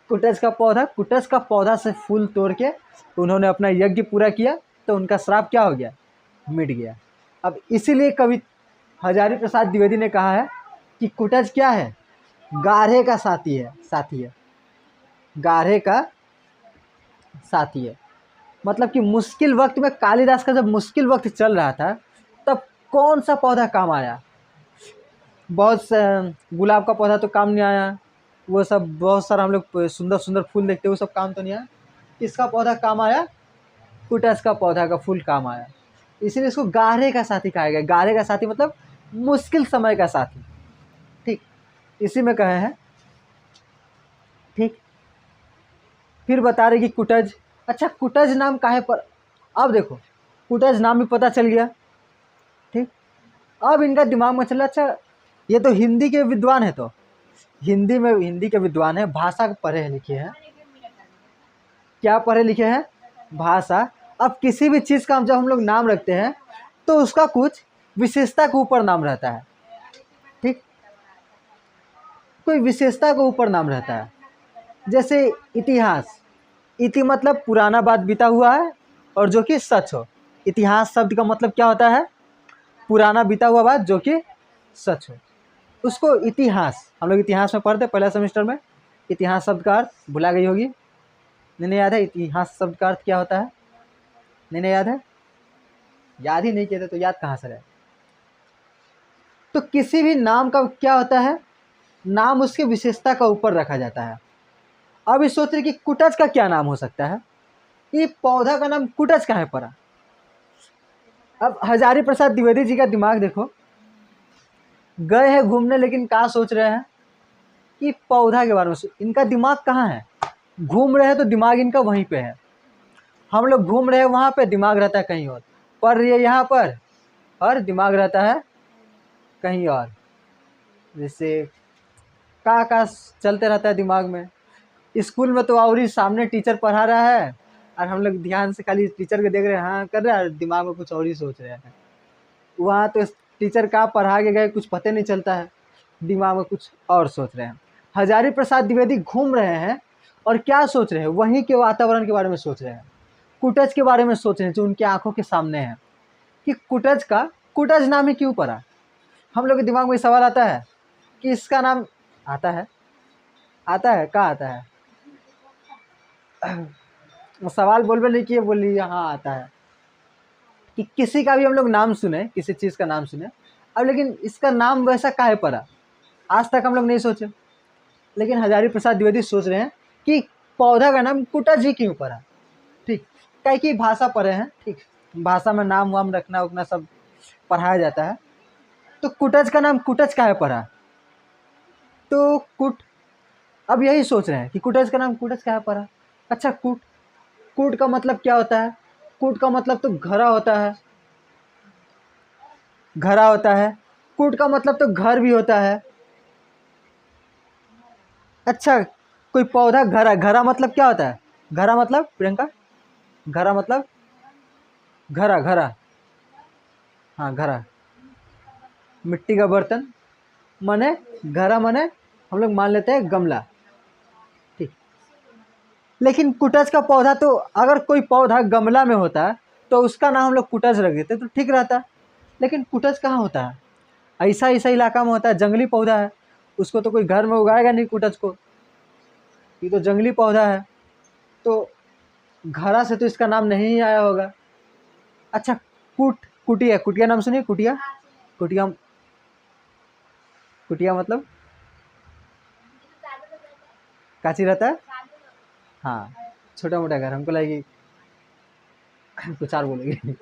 Speaker 1: कुटज का पौधा। कुटज का पौधा से फूल तोड़ के उन्होंने अपना यज्ञ पूरा किया, तो उनका श्राप क्या हो गया? मिट गया। अब इसीलिए कवि हजारी प्रसाद द्विवेदी ने कहा है कि कुटज क्या है? गाढ़े का साथी है। साथी है, गाढ़े का साथी है। मतलब कि मुश्किल वक्त में, कालिदास का जब मुश्किल वक्त चल रहा था, तब कौन सा पौधा काम आया? बहुत गुलाब का पौधा तो काम नहीं आया, वो सब बहुत सारा हम लोग सुंदर सुंदर फूल देखते हैं, वो सब काम तो नहीं आया। किसका पौधा काम आया? कुटज का पौधा का फूल काम आया। इसीलिए इसको गाढ़े का साथी कहा गया। गाढ़े का साथी मतलब मुश्किल समय का साथी। ठीक, इसी में कहे हैं। ठीक, फिर बता रहे कि कुटज। अच्छा कुटज नाम काहे पर? अब देखो कुटज नाम भी पता चल गया। ठीक, अब इनका दिमाग में चला, अच्छा ये तो हिंदी के विद्वान है, तो हिंदी के विद्वान है, भाषा पढ़े लिखे हैं। क्या पढ़े लिखे हैं? भाषा। अब किसी भी चीज़ का जब हम लोग नाम रखते हैं तो उसका कुछ विशेषता के ऊपर नाम रहता है। ठीक, कोई विशेषता के ऊपर नाम रहता है। जैसे इतिहास। इति मतलब पुराना बात बीता हुआ है और जो कि सच हो। इतिहास शब्द का मतलब क्या होता है? पुराना बीता हुआ बात जो कि सच हो, उसको इतिहास। हम लोग इतिहास में पढ़ते पहला सेमेस्टर में। इतिहास शब्द का अर्थ भुला गई होगी, नहीं याद है? इतिहास शब्द का अर्थ क्या होता है? नहीं याद है? याद ही नहीं किए थे तो याद कहाँ से रहे? तो किसी भी नाम का क्या होता है? नाम उसकी विशेषता का ऊपर रखा जाता है। अब इस सोच रहे कि कुटज का क्या नाम हो सकता है? ये पौधा का नाम कुटज कहाँ पड़ा? अब हजारी प्रसाद द्विवेदी जी का दिमाग देखो, गए हैं घूमने लेकिन कहाँ सोच रहे हैं कि पौधा के बारे में। इनका दिमाग कहाँ है? घूम रहे हैं तो दिमाग इनका वहीं पे है। हम लोग घूम रहे हैं वहाँ पे, दिमाग रहता है कहीं और। पढ़ रही है यहाँ पर और दिमाग रहता है कहीं और। जैसे का चलते रहता है दिमाग में। स्कूल में तो और ही सामने टीचर पढ़ा रहा है और हम लोग ध्यान से खाली टीचर को देख रहे हैं, हाँ कर रहे हैं, और दिमाग में कुछ और ही सोच रहे हैं। वहाँ तो टीचर का पढ़ा के गए कुछ पता नहीं चलता है, दिमाग में कुछ और सोच रहे हैं। हजारी प्रसाद द्विवेदी घूम रहे हैं और क्या सोच रहे हैं? वहीं के वातावरण के बारे में सोच रहे हैं, कुटज के बारे में सोच रहे हैं जो उनकी आंखों के सामने है। कि कुटज का कुटज नाम ही क्यों पड़ा? हम लोग के दिमाग में सवाल आता है कि इसका नाम आता है, आता है, कहाँ आता है? सवाल बोल नहीं किए, बोल लिए हाँ आता है। कि किसी का भी हम लोग नाम सुने, किसी चीज़ का नाम सुने, अब लेकिन इसका नाम वैसा काहे पड़ा, आज तक हम लोग नहीं सोचे। लेकिन हजारी प्रसाद द्विवेदी सोच रहे हैं कि पौधा का नाम कुटज ही क्यों पड़ा। ठीक, कई की भाषा पढ़े हैं, ठीक, भाषा में नाम वाम रखना उतना सब पढ़ाया जाता है। तो कुटज का नाम कुटज काहे पड़ा, तो कुट, अब यही सोच रहे हैं कि कुटज का नाम कुटज काहे पड़ा। अच्छा, कुट, कूट का मतलब क्या होता है? कूट का मतलब तो घरा होता है, घरा होता है। कूट का मतलब तो घर भी होता है। अच्छा, कोई पौधा घरा, घरा मतलब क्या होता है? घरा मतलब प्रियंका, घरा मतलब घरा, घरा, हाँ घरा, मिट्टी का बर्तन, माने घरा, माने हम लोग मान लेते हैं गमला। ठीक, लेकिन कुटज का पौधा तो, अगर कोई पौधा गमला में होता तो उसका नाम हम लोग कुटज रख देते तो ठीक रहता। लेकिन कुटज कहाँ होता है? ऐसा ऐसा इलाका में होता है, जंगली पौधा है, उसको तो कोई घर में उगाएगा नहीं कुटज को, ये तो जंगली पौधा है। तो घरा से तो इसका नाम नहीं आया होगा। अच्छा, कुटिया, कुटिया नाम सुनिए, कुटिया, कुटिया, कुटिया मतलब काची रहता है, हाँ, छोटा मोटा घर, हमको लगे कुछ और बोलेगी।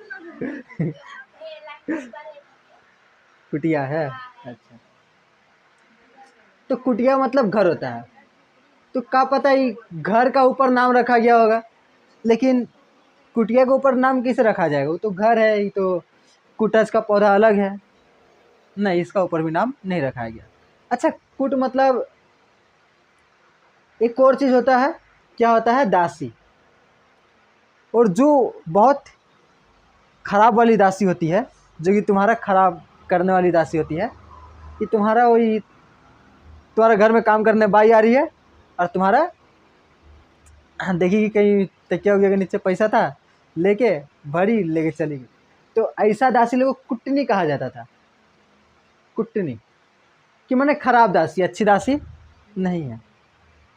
Speaker 1: कुटिया है, अच्छा, तो कुटिया मतलब घर होता है। तो क्या पता ही घर का ऊपर नाम रखा गया होगा, लेकिन कुटिया के ऊपर नाम कैसे रखा जाएगा, वो तो घर है, ये तो कुटज का पौधा अलग है, नहीं इसका ऊपर भी नाम नहीं रखा गया। अच्छा, कुट मतलब एक और चीज़ होता है, क्या होता है? दासी। और जो बहुत खराब वाली दासी होती है, जो कि तुम्हारा खराब करने वाली दासी होती है, कि तुम्हारा वही, तुम्हारे घर में काम करने बाई आ रही है और तुम्हारा देखिए कि कहीं तकिया उकिया के नीचे पैसा था, लेके भरी लेके चली गई। तो ऐसा दासी लोगों को कुटनी कहा जाता था, कुटनी, कि मैंने खराब दासी, अच्छी दासी नहीं है।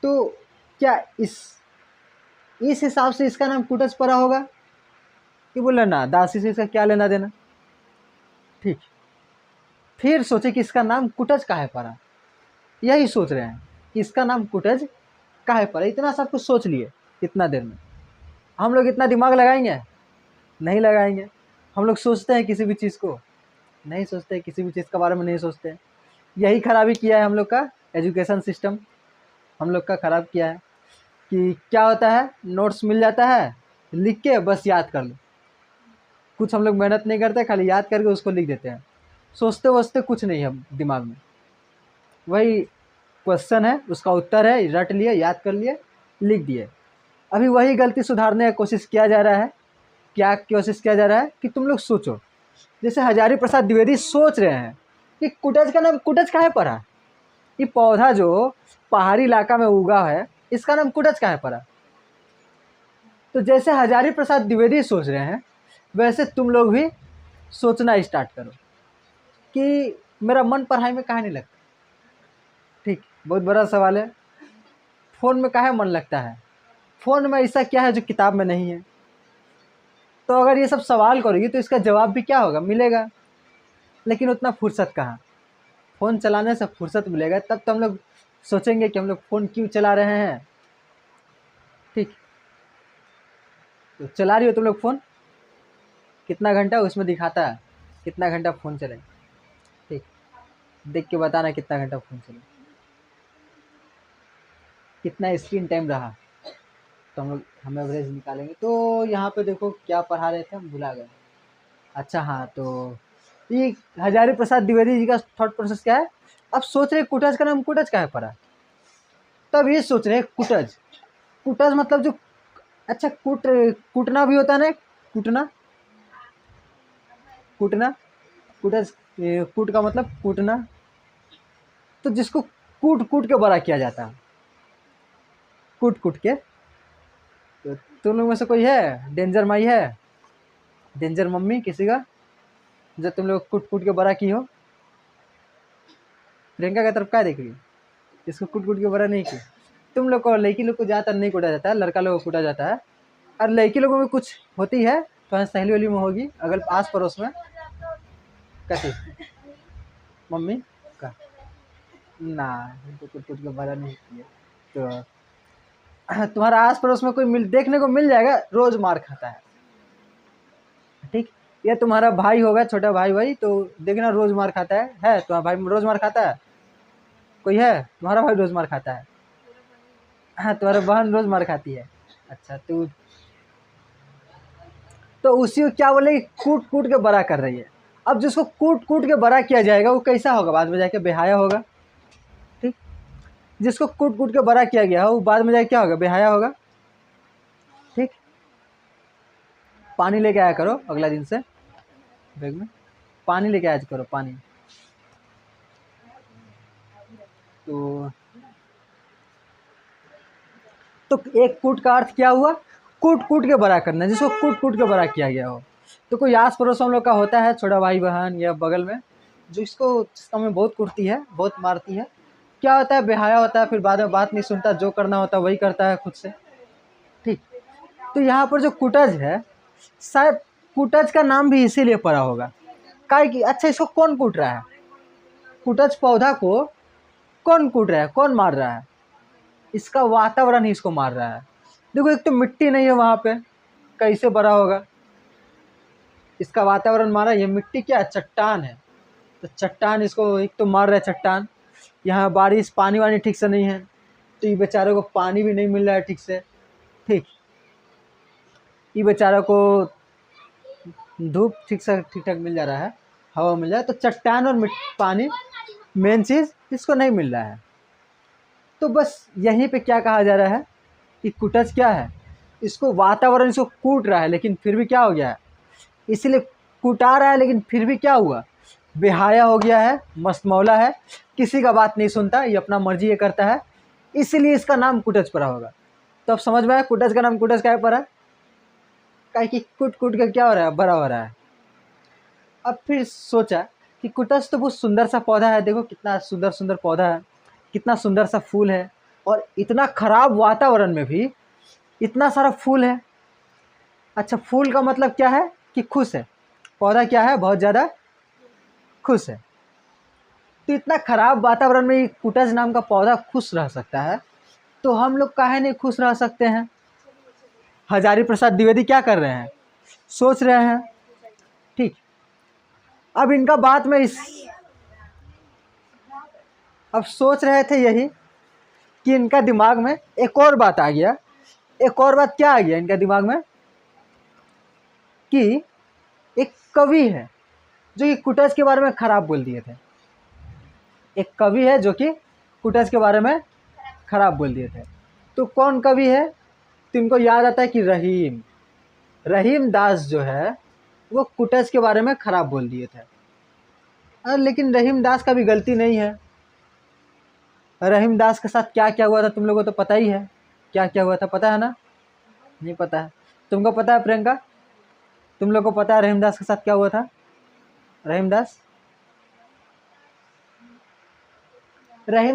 Speaker 1: तो क्या इस हिसाब से इसका नाम कुटज पड़ा होगा, कि बोले ना दासी से इसका क्या लेना देना। ठीक, फिर सोचे कि इसका नाम कुटज काहे पड़ा, यही सोच रहे हैं कि इसका नाम कुटज काहे पड़ा। इतना सब कुछ सोच लिए इतना देर में, हम लोग इतना दिमाग लगाएंगे? नहीं लगाएंगे। हम लोग सोचते हैं किसी भी चीज़ को, नहीं सोचते, किसी भी चीज़ के बारे में नहीं सोचते। यही खराबी किया है हम लोग का एजुकेशन सिस्टम, हम लोग का ख़राब किया है। कि क्या होता है, नोट्स मिल जाता है, लिख के बस याद कर लो, कुछ हम लोग मेहनत नहीं करते, खाली याद करके उसको लिख देते हैं, सोचते वोचते कुछ नहीं है दिमाग में। वही क्वेश्चन है, उसका उत्तर है, रट लिए, याद कर लिए, लिख दिए। अभी वही गलती सुधारने का कोशिश किया जा रहा है। क्या कोशिश किया जा रहा है? कि तुम लोग सोचो, जैसे हजारी प्रसाद द्विवेदी सोच रहे हैं कि कुटज का नाम कुटज काहे पड़ा, ये पौधा जो पहाड़ी इलाका में उगा है, इसका नाम कुटज काहे पड़ा। तो जैसे हजारी प्रसाद द्विवेदी सोच रहे हैं, वैसे तुम लोग भी सोचना स्टार्ट करो कि मेरा मन पढ़ाई में काहे नहीं लगता। ठीक, बहुत बड़ा सवाल है, फ़ोन में काहे मन लगता है, फ़ोन में ऐसा क्या है जो किताब में नहीं है। तो अगर ये सब सवाल करोगी तो इसका जवाब भी क्या होगा, मिलेगा। लेकिन उतना फुर्सत कहाँ, फ़ोन चलाने से फुर्सत मिलेगा तब तो हम लोग सोचेंगे कि हम लोग फ़ोन क्यों चला रहे हैं। ठीक, तो चला रही हो तुम लोग फ़ोन, कितना घंटा उसमें दिखाता है, कितना घंटा फ़ोन चले। ठीक, देख के बताना कितना घंटा फ़ोन चले, कितना स्क्रीन टाइम रहा, तो हम एवरेज निकालेंगे। तो यहाँ पे देखो क्या पढ़ा रहे थे, हम भुला गए। अच्छा हाँ, तो ये हजारी प्रसाद द्विवेदी जी का थॉट प्रोसेस क्या है, अब सोच रहे कुटज का नाम कुटज का है पड़ा, तब ये सोच रहे कुटज, कुटज मतलब जो, अच्छा कूटना भी होता है ना, कूटना, कूटना, कूटज, कूट का मतलब कूटना, तो जिसको कूट कूट के बड़ा किया जाता है, कूट कूट के। तो तुम लोग में से कोई है डेंजर माई है, डेंजर मम्मी किसी का, जो तुम लोग कूट कूट के बड़ा की हो? प्रियंका की तरफ क्या देख रही हो? इसको कूट कूट के बड़ा नहीं किया। तुम लोग को, लड़की लोग को ज़्यादातर नहीं कूटा जाता है, लड़का लोगों को कूटा जाता है। और लड़की लोगों में कुछ होती है तो सहेली वहेली में होगी, अगर आस पड़ोस में। कैसे मम्मी का ना, हमको कूट कूट के बड़ा नहीं किया। तो तुम्हारा आस पड़ोस में कोई देखने को मिल जाएगा रोज मार खाता है, ठीक। या तुम्हारा भाई होगा, छोटा भाई भाई, तो देखना रोज मार खाता है तुम्हारा भाई रोज मार खाता है? कोई है तुम्हारा भाई रोज मार खाता है? हाँ, तुम्हारा बहन रोज मार खाती है। अच्छा, तो उसी को क्या बोले, कूट कूट के बड़ा कर रही है। अब जिसको कूट कूट के बड़ा किया जाएगा वो कैसा होगा? बाद में जाके बेहाया होगा, ठीक। जिसको कूट कूट के बड़ा किया गया हो वो बाद में जाके क्या होगा? बेहाया होगा, ठीक। पानी लेके आया करो अगला दिन से, बैग में पानी लेके आया करो, पानी। तो एक कूट का अर्थ क्या हुआ? कूट कूट के बड़ा करना, जिसको कूट कूट के बड़ा किया गया हो। तो कोई आस पड़ोस हम लोग का होता है, छोटा भाई बहन या बगल में, जो इसको हमें बहुत कुटती है, बहुत मारती है। क्या होता है? बेहाया होता है, फिर बाद में बात नहीं सुनता, जो करना होता है वही करता है खुद से, ठीक। तो यहाँ पर जो कुटज है, शायद कुटज का नाम भी इसीलिए पड़ा होगा, काहे कि अच्छा इसको कौन कूट रहा है? कुटज पौधा को कौन कूट रहा है, कौन मार रहा है? इसका वातावरण ही इसको मार रहा है। देखो, एक तो मिट्टी नहीं है वहाँ पे, कैसे बड़ा होगा? इसका वातावरण मारा। ये मिट्टी क्या है? चट्टान है। तो चट्टान इसको एक तो मार रहा है, चट्टान। यहाँ बारिश पानी वानी ठीक से नहीं है, तो ये बेचारे को पानी भी नहीं मिल रहा है ठीक से, ठीक। ये बेचारा को धूप ठीक ठाक मिल जा रहा है, हवा मिल रहा है, तो चट्टान और पानी मेन चीज़ इसको नहीं मिल रहा है। तो बस यहीं पे क्या कहा जा रहा है कि कुटज क्या है? इसको वातावरण इसको कूट रहा है, लेकिन फिर भी क्या हो गया है? इसीलिए कुटा रहा है, लेकिन फिर भी क्या हुआ? बेहाया हो गया है, मस्तमौला है, किसी का बात नहीं सुनता, ये अपना मर्जी ये करता है, इसीलिए इसका नाम कुटज पड़ा होगा। तो अब समझ में आया कुटज का नाम कुटज क्या पड़ा? काहे कि कुट कुट का क्या हो रहा है? बड़ा हो रहा है। अब फिर सोचा कि कुटज तो बहुत सुंदर सा पौधा है, देखो कितना सुंदर सुंदर पौधा है, कितना सुंदर सा फूल है, और इतना खराब वातावरण में भी इतना सारा फूल है। अच्छा, फूल का मतलब क्या है? कि खुश है। पौधा क्या है? बहुत ज़्यादा खुश है। तो इतना खराब वातावरण में कुटज नाम का पौधा खुश रह सकता है, तो हम लोग काहे नहीं खुश रह सकते हैं? हजारी प्रसाद द्विवेदी क्या कर रहे हैं? सोच रहे हैं, ठीक। अब इनका बात में अब सोच रहे थे यही कि इनका दिमाग में एक और बात आ गया। एक और बात क्या आ गया इनका दिमाग में? कि एक कवि है जो कि कुटज के बारे में खराब बोल दिए थे। एक कवि है जो कि कुटज के बारे में खराब बोल दिए थे। तो कौन कवि है? तो इनको याद आता है कि रहीम दास जो है वो कुटज के बारे में खराब बोल दिए थे। लेकिन रहीम दास का भी गलती नहीं है। रहीम दास के साथ क्या क्या हुआ था तुम लोगों को तो पता ही है। क्या क्या हुआ था पता है ना? नहीं पता है? तुमको पता है प्रियंका? तुम लोग को पता है रहीम दास के साथ क्या हुआ था? रहीम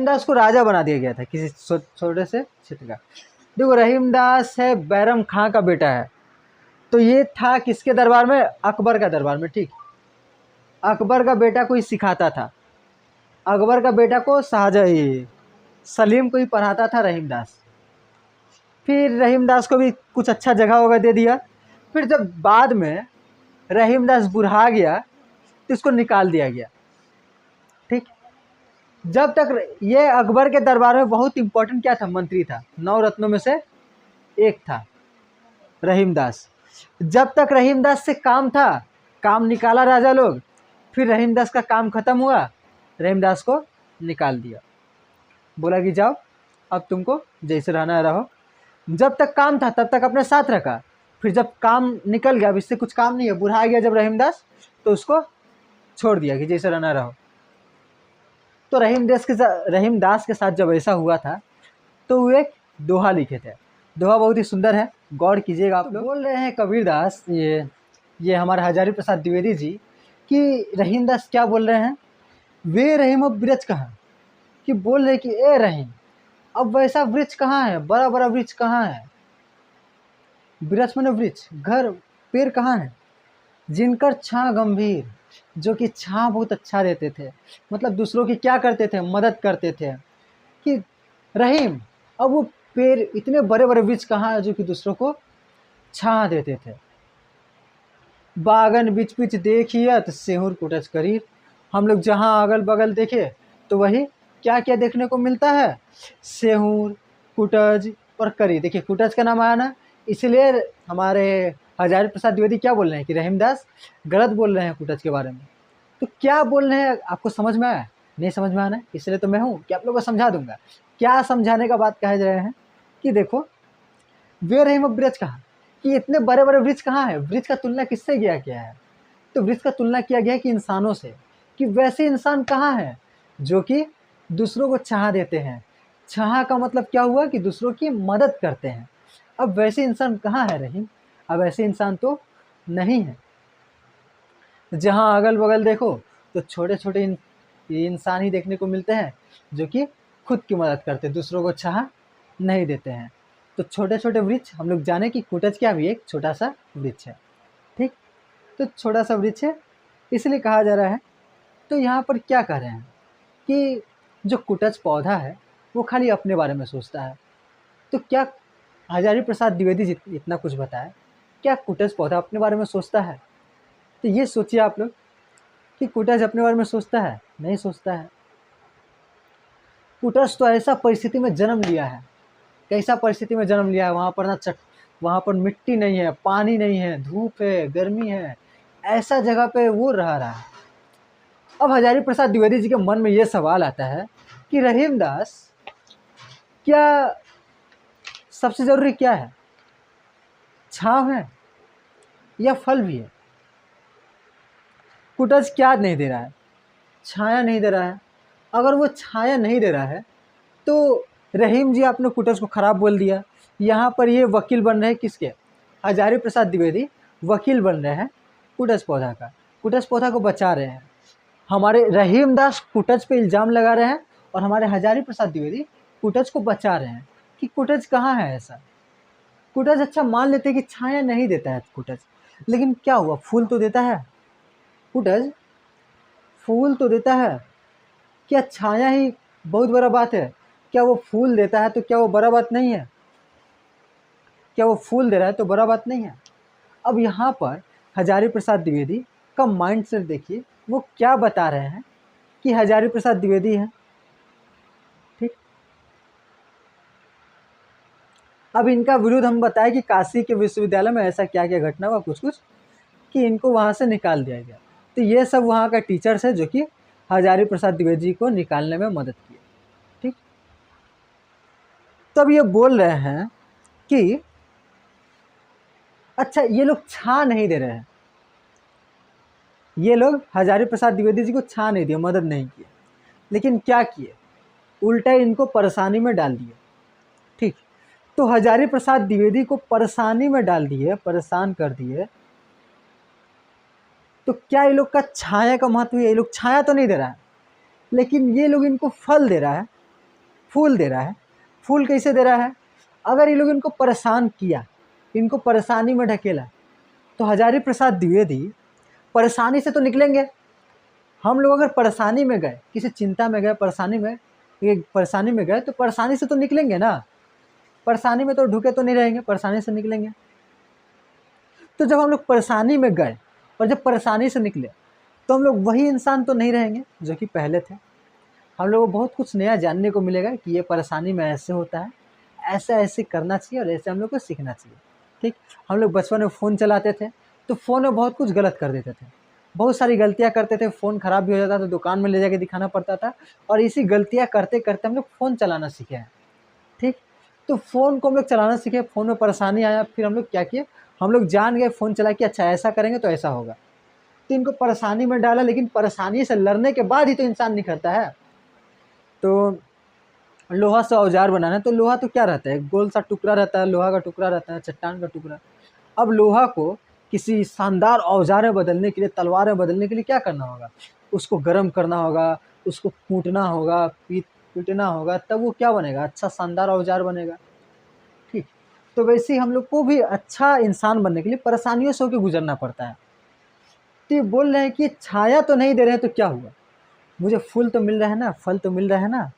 Speaker 1: दास को राजा बना दिया गया था किसी छोटे से क्षेत्र का। देखो, रहीम दास है बैरम खां का बेटा है। तो ये था किसके दरबार में? अकबर का दरबार में, ठीक। अकबर का बेटा को ही सिखाता था। अकबर का बेटा को शाहजहाँ सलीम को ही पढ़ाता था रहीम दास। फिर रहीम दास को भी कुछ अच्छा जगह वगह दे दिया। फिर जब बाद में रहीम दास बुढ़ा गया तो इसको निकाल दिया गया, ठीक। जब तक ये अकबर के दरबार में बहुत इंपॉर्टेंट क्या था? मंत्री था, 9 रत्नों में से एक था रहीम दास। जब तक रहीम दास से काम था, काम निकाला राजा लोग। फिर रहीम दास का काम खत्म हुआ, रहीम दास को निकाल दिया, बोला कि जाओ अब तुमको जैसे रहना है रहो। जब तक काम था तब तक अपने साथ रखा। फिर जब काम निकल गया, अब इससे कुछ काम नहीं है, बुढ़ा गया जब रहीम दास, तो उसको छोड़ दिया कि जैसे रहना रहो। तो रहीम दास के साथ जब ऐसा हुआ था तो वो एक दोहा लिखे थे। दोहा बहुत ही सुंदर है, गौर कीजिएगा आप लोग। बोल रहे हैं कबीरदास, ये हमारे हजारी प्रसाद द्विवेदी जी, कि रहीम दास क्या बोल रहे हैं? वे रहीम अब ब्रज कहाँ, कि बोल रहे कि ए रहीम, अब वैसा वृक्ष कहाँ है, बड़ा बड़ा वृक्ष कहाँ है, वृक्ष माने वृक्ष, घर पेड़ कहाँ है, जिनकर छां गंभीर, जो कि छां बहुत अच्छा देते थे, मतलब दूसरों की क्या करते थे, मदद करते थे। कि रहीम, अब वो पेड़, इतने बड़े बड़े वृक्ष कहाँ है जो कि दूसरों को छां देते थे। बागन बिच बिच देखियत सेहुर कुटच करीर, हम लोग जहाँ अगल बगल देखे तो वही क्या क्या देखने को मिलता है, सेहुर, कुटज और करी। देखिए कुटज का नाम आया ना, इसलिए हमारे हजारी प्रसाद द्विवेदी क्या बोल रहे हैं कि रहीमदास गलत बोल रहे हैं कुटज के बारे में। तो क्या बोल रहे हैं आपको समझ में आया? नहीं समझ में आना, इसलिए तो मैं हूँ कि आप लोगों को समझा दूंगा। क्या समझाने का बात कह रहे हैं कि देखो, वे रहीम अब वृक्ष कहाँ, कि इतने बड़े बड़े वृक्ष कहाँ है, वृक्ष का तुलना किससे किया गया है, तो वृक्ष का तुलना किया गया है कि इंसानों से, कि वैसे इंसान कहाँ है जो कि दूसरों को छाह देते हैं। छाह का मतलब क्या हुआ कि दूसरों की मदद करते हैं। अब वैसे इंसान कहाँ है रहीम, अब ऐसे इंसान तो नहीं है। जहाँ अगल बगल देखो तो छोटे छोटे इंसान ही देखने को मिलते हैं जो कि खुद की मदद करते हैं, दूसरों को छाह नहीं देते हैं। तो छोटे छोटे वृक्ष, हम लोग जाने कि कुटज क्या भी एक छोटा सा वृक्ष है, ठीक। तो छोटा सा वृक्ष है इसलिए कहा जा रहा है। तो यहाँ पर क्या कह रहे हैं कि जो कुटज पौधा है वो खाली अपने बारे में सोचता है। तो क्या हजारी प्रसाद द्विवेदी जी इतना कुछ बताया, क्या कुटज पौधा अपने बारे में सोचता है? तो ये सोचिए आप लोग कि कुटज अपने बारे में सोचता है? नहीं सोचता है। कुटज तो ऐसा परिस्थिति में जन्म लिया है, कैसा परिस्थिति में जन्म लिया है, वहाँ पर मिट्टी नहीं है, पानी नहीं है, धूप है, गर्मी है, ऐसा जगह पे वो रह रहा है। अब हजारी प्रसाद द्विवेदी जी के मन में ये सवाल आता है कि रहीमदास, क्या सबसे जरूरी क्या है, छांव है या फल भी है? कुटज क्या नहीं दे रहा है, छाया नहीं दे रहा है। अगर वो छाया नहीं दे रहा है तो रहीम जी आपने कुटज को खराब बोल दिया। यहाँ पर ये वकील बन रहे हैं किसके, हजारी प्रसाद द्विवेदी वकील बन रहे हैं कुटज पौधा का, कुटज पौधा को बचा रहे हैं। हमारे रहीमदास कुटज पे इल्ज़ाम लगा रहे हैं और हमारे हजारी प्रसाद द्विवेदी कुटज को बचा रहे हैं कि कुटज कहाँ है ऐसा। कुटज अच्छा मान लेते हैं कि छाया नहीं देता है कुटज, लेकिन क्या हुआ, फूल तो देता है कुटज, फूल तो देता है। क्या छाया ही बहुत बड़ा बात है? क्या वो फूल देता है तो क्या वो बड़ा बात नहीं है? क्या वो फूल दे रहा है तो बड़ा बात नहीं है? अब यहाँ पर हजारी प्रसाद द्विवेदी का माइंड सेट देखिए, वो क्या बता रहे हैं कि हजारी प्रसाद द्विवेदी है, ठीक। अब इनका विरोध हम बताएं कि काशी के विश्वविद्यालय में ऐसा क्या क्या घटना हुआ, कुछ कुछ, कि इनको वहाँ से निकाल दिया गया। तो ये सब वहाँ का टीचर्स है जो कि हजारी प्रसाद द्विवेदी को निकालने में मदद की, ठीक। तब ये बोल रहे हैं कि अच्छा ये लोग छा नहीं दे रहे हैं, ये लोग हजारी प्रसाद द्विवेदी जी को छा नहीं दिया, मदद नहीं किए, लेकिन क्या किए, उल्टा इनको परेशानी में डाल दिए, ठीक। तो हजारी प्रसाद द्विवेदी को परेशानी में डाल दिए, परेशान कर दिए। तो क्या ये लोग का छाया का महत्व है? ये लोग छाया तो नहीं दे रहा है, लेकिन ये लोग इनको फल दे रहा है, फूल दे रहा है। फूल कैसे दे रहा है? अगर ये लोग इनको परेशान किया, इनको परेशानी में ढकेला, तो हजारी प्रसाद द्विवेदी परेशानी से तो निकलेंगे। हम लोग अगर परेशानी में गए, किसी चिंता में गए, परेशानी में गए तो परेशानी से तो निकलेंगे ना, परेशानी में तो ढुके तो नहीं रहेंगे, परेशानी से निकलेंगे। तो जब हम लोग परेशानी में गए और जब परेशानी से निकले तो हम लोग वही इंसान तो नहीं रहेंगे जो कि पहले थे। हम लोगों को बहुत कुछ नया जानने को मिलेगा कि ये परेशानी में ऐसे होता है, ऐसा ऐसे करना चाहिए और ऐसे हम लोग को सीखना चाहिए, ठीक। हम लोग बचपन में फ़ोन चलाते थे तो फ़ोन में बहुत कुछ गलत कर देते थे, बहुत सारी गलतियाँ करते थे, फ़ोन ख़राब भी हो जाता तो दुकान में ले जाके दिखाना पड़ता था, और इसी गलतियाँ करते करते हम लोग फ़ोन चलाना सीखे हैं, ठीक। तो फ़ोन को हम लोग चलाना सीखे, फ़ोन में परेशानी आया, फिर हम लोग क्या किए, हम लोग जान गए फ़ोन चला के अच्छा ऐसा करेंगे तो ऐसा होगा, तो इनको परेशानी में डाला। लेकिन परेशानी से लड़ने के बाद ही तो इंसान निखरता है। तो लोहा से औजार बनाना है, तो लोहा तो क्या रहता है, गोल सा टुकड़ा रहता है, लोहा का टुकड़ा रहता है, चट्टान का टुकड़ा। अब लोहा को किसी शानदार औजार में बदलने के लिए, तलवार में बदलने के लिए क्या करना होगा, उसको गर्म करना होगा, उसको कूटना होगा, पीटना होगा, तब वो क्या बनेगा, अच्छा शानदार औजार बनेगा। ठीक, तो वैसे ही हम लोग को भी अच्छा इंसान बनने के लिए परेशानियों से होकर गुजरना पड़ता है। तो ये बोल रहे हैं कि छाया तो नहीं दे रहे हैं तो क्या हुआ, मुझे फूल तो मिल रहा है ना, फल तो मिल रहा है ना,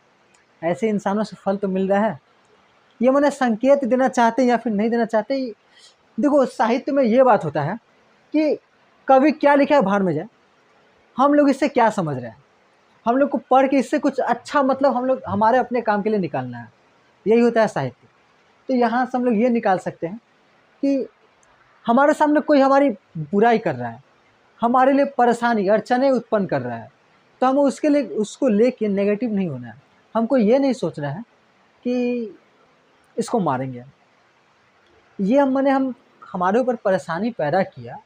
Speaker 1: ऐसे इंसानों से फल तो मिल रहा है। ये मैंने संकेत देना चाहते हैं या फिर नहीं देना चाहते। देखो साहित्य में ये बात होता है कि कवि क्या लिखा है भाड़ में जाए, हम लोग इससे क्या समझ रहे हैं, हम लोग को पढ़ के इससे कुछ अच्छा मतलब हम लोग हमारे अपने काम के लिए निकालना है, यही होता है साहित्य। तो यहाँ से हम लोग ये निकाल सकते हैं कि हमारे सामने कोई हमारी बुराई कर रहा है, हमारे लिए परेशानी अड़चने उत्पन्न कर रहा है, तो हमें उसके लिए उसको लेके नेगेटिव नहीं होना है। हमको ये नहीं सोचना है कि इसको मारेंगे, ये हम हमारे ऊपर परेशानी पैदा किया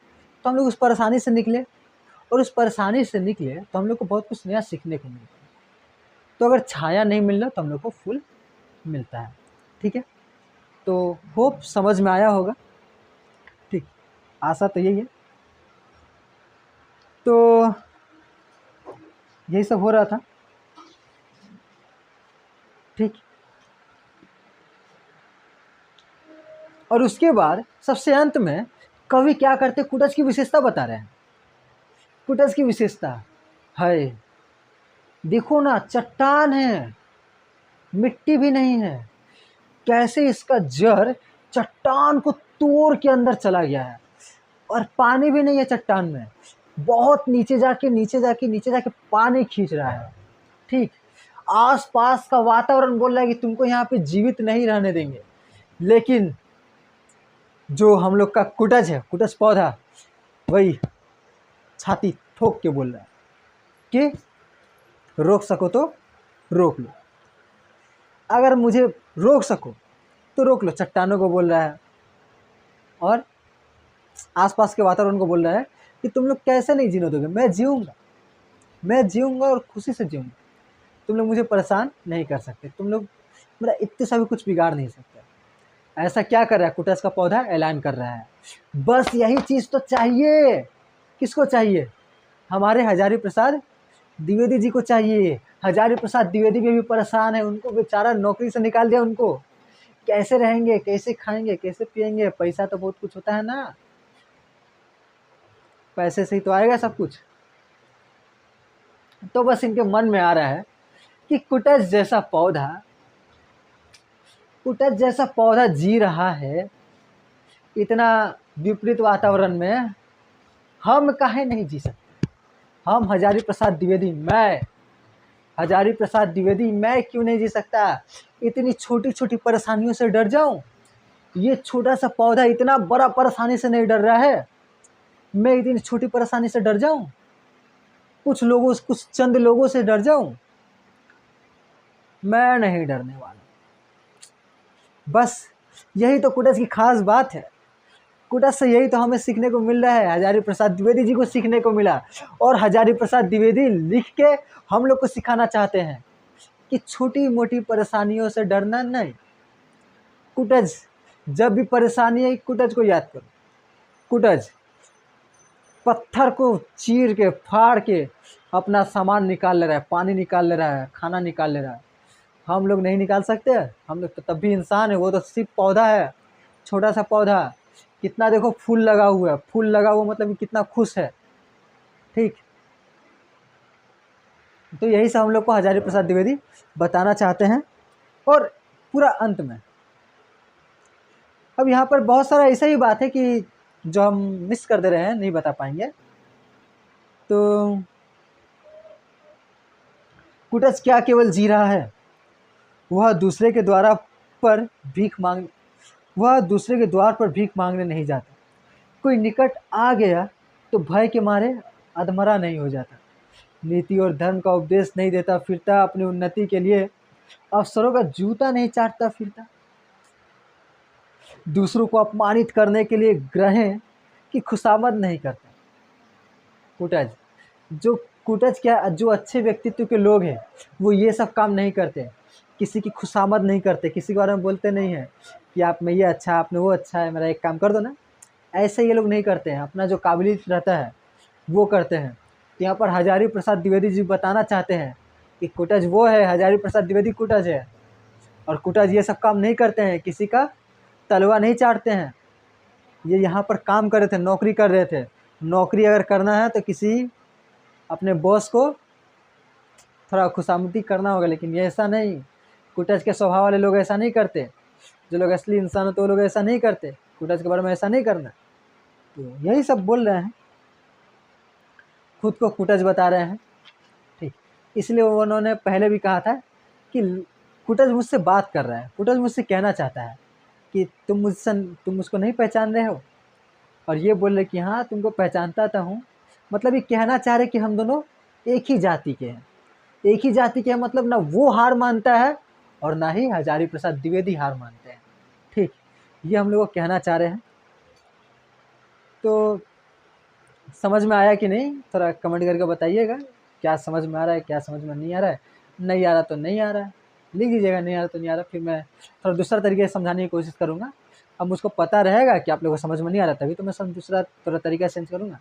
Speaker 1: तो हम लोग उस परेशानी से निकले, और उस परेशानी से निकले तो हम लोग को बहुत कुछ नया सीखने को मिलता है। तो अगर छाया नहीं मिल रहा तो हम लोग को फूल मिलता है। ठीक है, तो होप समझ में आया होगा। ठीक, आशा तो यही है। तो यही सब हो रहा था। ठीक, और उसके बाद सबसे अंत में कवि क्या करते, कुटज की विशेषता बता रहे हैं। कुटज की विशेषता है, देखो ना चट्टान है, मिट्टी भी नहीं है, कैसे इसका जड़ चट्टान को तोड़ के अंदर चला गया है, और पानी भी नहीं है चट्टान में, बहुत नीचे जाके नीचे जाके नीचे जाके पानी खींच रहा है। ठीक, आसपास का वातावरण बोल रहा है कि तुमको यहाँ पे जीवित नहीं रहने देंगे, लेकिन जो हम लोग का कुटज है, कुटज पौधा, वही छाती ठोक के बोल रहा है कि रोक सको तो रोक लो, अगर मुझे रोक सको तो रोक लो, चट्टानों को बोल रहा है और आसपास के वातावरण को बोल रहा है कि तुम लोग कैसे नहीं जीने दोगे, मैं जीऊँगा, मैं जीऊँगा और खुशी से जीऊँगा, तुम लोग मुझे परेशान नहीं कर सकते, तुम लोग मेरा इतने सा भी कुछ बिगाड़ नहीं सकते। ऐसा क्या कर रहा है, कुटज का पौधा ऐलान कर रहा है। बस यही चीज़ तो चाहिए, किसको चाहिए, हमारे हजारी प्रसाद द्विवेदी जी को चाहिए। हजारी प्रसाद द्विवेदी भी परेशान है, उनको बेचारा नौकरी से निकाल दिया, उनको कैसे रहेंगे, कैसे खाएंगे, कैसे पिएंगे, पैसा तो बहुत कुछ होता है ना, पैसे से ही तो आएगा सब कुछ। तो बस इनके मन में आ रहा है कि कुटज जैसा पौधा, कुटज जैसा पौधा जी रहा है इतना विपरीत वातावरण में, हम काहे नहीं जी सकते, हम हजारी प्रसाद द्विवेदी, मैं हजारी प्रसाद द्विवेदी, मैं क्यों नहीं जी सकता, इतनी छोटी छोटी परेशानियों से डर जाऊं, ये छोटा सा पौधा इतना बड़ा परेशानी से नहीं डर रहा है, मैं इतनी छोटी परेशानी से डर जाऊं, कुछ लोगों से, कुछ चंद लोगों से डर जाऊं, मैं नहीं डरने वाला। बस यही तो कुटज की खास बात है, कुटज से यही तो हमें सीखने को मिल रहा है, हजारी प्रसाद द्विवेदी जी को सीखने को मिला, और हजारी प्रसाद द्विवेदी लिख के हम लोग को सिखाना चाहते हैं कि छोटी मोटी परेशानियों से डरना नहीं। कुटज जब भी परेशानी है, कुटज को याद करो, कुटज पत्थर को चीर के फाड़ के अपना सामान निकाल ले रहा है, पानी निकाल ले रहा है, खाना निकाल ले रहा है, हम लोग नहीं निकाल सकते, हम लोग तो तब भी इंसान है, वो तो सिर्फ पौधा है, छोटा सा पौधा, कितना देखो फूल लगा हुआ है, फूल लगा हुआ मतलब कि कितना खुश है। ठीक, तो यही सब हम लोग को हजारी प्रसाद द्विवेदी बताना चाहते हैं। और पूरा अंत में अब यहाँ पर बहुत सारा ऐसा ही बात है कि जो हम मिस कर दे रहे हैं, नहीं बता पाएंगे। तो कुटज क्या केवल जी रहा है, वह दूसरे के द्वार पर भीख मांगने नहीं जाता, कोई निकट आ गया तो भय के मारे अधमरा नहीं हो जाता, नीति और धर्म का उपदेश नहीं देता फिरता, अपनी उन्नति के लिए अफसरों का जूता नहीं चाटता फिरता, दूसरों को अपमानित करने के लिए ग्रहें की खुशामद नहीं करता। कुटज जो कुटज क्या, जो अच्छे व्यक्तित्व के लोग हैं वो ये सब काम नहीं करते, किसी की खुशामद नहीं करते, किसी के बारे में बोलते नहीं है कि आप में ये अच्छा, आप में वो अच्छा है, मेरा एक काम कर दो ना, ऐसे ये लोग नहीं करते हैं, अपना जो काबिलियत रहता है वो करते हैं। तो यहाँ पर हजारी प्रसाद द्विवेदी जी बताना चाहते हैं कि कुटज वो है, हजारी प्रसाद द्विवेदी कुटज है। और कुटज ये सब काम नहीं करते हैं, किसी का तलवा नहीं चाटते हैं। ये यहाँ पर काम कर रहे थे, नौकरी कर रहे थे। नौकरी अगर करना है तो किसी अपने बॉस को थोड़ा खुशामदी करना होगा, लेकिन ये ऐसा नहीं। कुटज के स्वभाव वाले लोग ऐसा नहीं करते। जो लोग असली इंसान हो तो वो लोग ऐसा नहीं करते। कुटज के बारे में ऐसा नहीं करना। तो यही सब बोल रहे हैं, खुद को कुटज बता रहे हैं, ठीक। इसलिए उन्होंने पहले भी कहा था कि कुटज मुझसे बात कर रहा है, कुटज मुझसे कहना चाहता है कि तुम मुझको नहीं पहचान रहे हो। और ये बोल रहे कि हाँ तुमको पहचानता था हूँ। मतलब ये कहना चाह रहे कि हम दोनों एक ही जाति के हैं। एक ही जाति के हैं मतलब ना वो हार मानता है और ना ही हजारी प्रसाद द्विवेदी हार मानते हैं, ठीक। ये हम लोग को कहना चाह रहे हैं। तो समझ में आया कि नहीं, थोड़ा कमेंट करके बताइएगा क्या समझ में आ रहा है, क्या समझ में नहीं आ रहा है। नहीं आ रहा तो नहीं आ रहा है, लिख दीजिएगा नहीं आ रहा तो नहीं आ रहा, फिर मैं थोड़ा दूसरा तरीके से समझाने की कोशिश करूँगा। अब मुझको पता रहेगा कि आप लोगों को समझ में नहीं आ रहा, तभी तो मैं दूसरा थोड़ा तरीका चेंज करूँगा।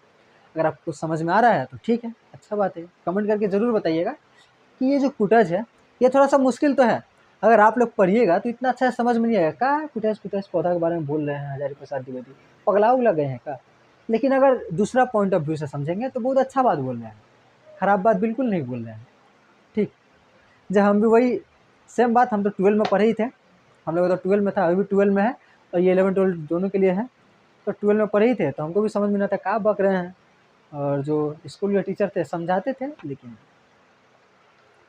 Speaker 1: अगर आपको समझ में आ रहा है तो ठीक है, अच्छा बात है। कमेंट करके ज़रूर बताइएगा कि ये जो कुटज है ये थोड़ा सा मुश्किल तो है। अगर आप लोग पढ़िएगा तो इतना अच्छा समझ में नहीं आएगा, क्या कुटज पौधा के बारे में बोल रहे हैं हजारी प्रसाद द्विवेदी, पगला उगला गए हैं क्या। लेकिन अगर दूसरा पॉइंट ऑफ व्यू से समझेंगे तो बहुत अच्छा बात बोल रहे हैं, ख़राब बात बिल्कुल नहीं बोल रहे हैं, ठीक। जब हम भी वही सेम बात, हम तो 12 में पढ़े ही थे, हम लोग तो 12 में था, अभी भी 12 में है और ये 11 12 दोनों के लिए है। तो 12 में पढ़े ही थे तो हमको भी समझ में नहीं आता क्या बक रहे हैं। और जो स्कूल के टीचर थे समझाते थे, लेकिन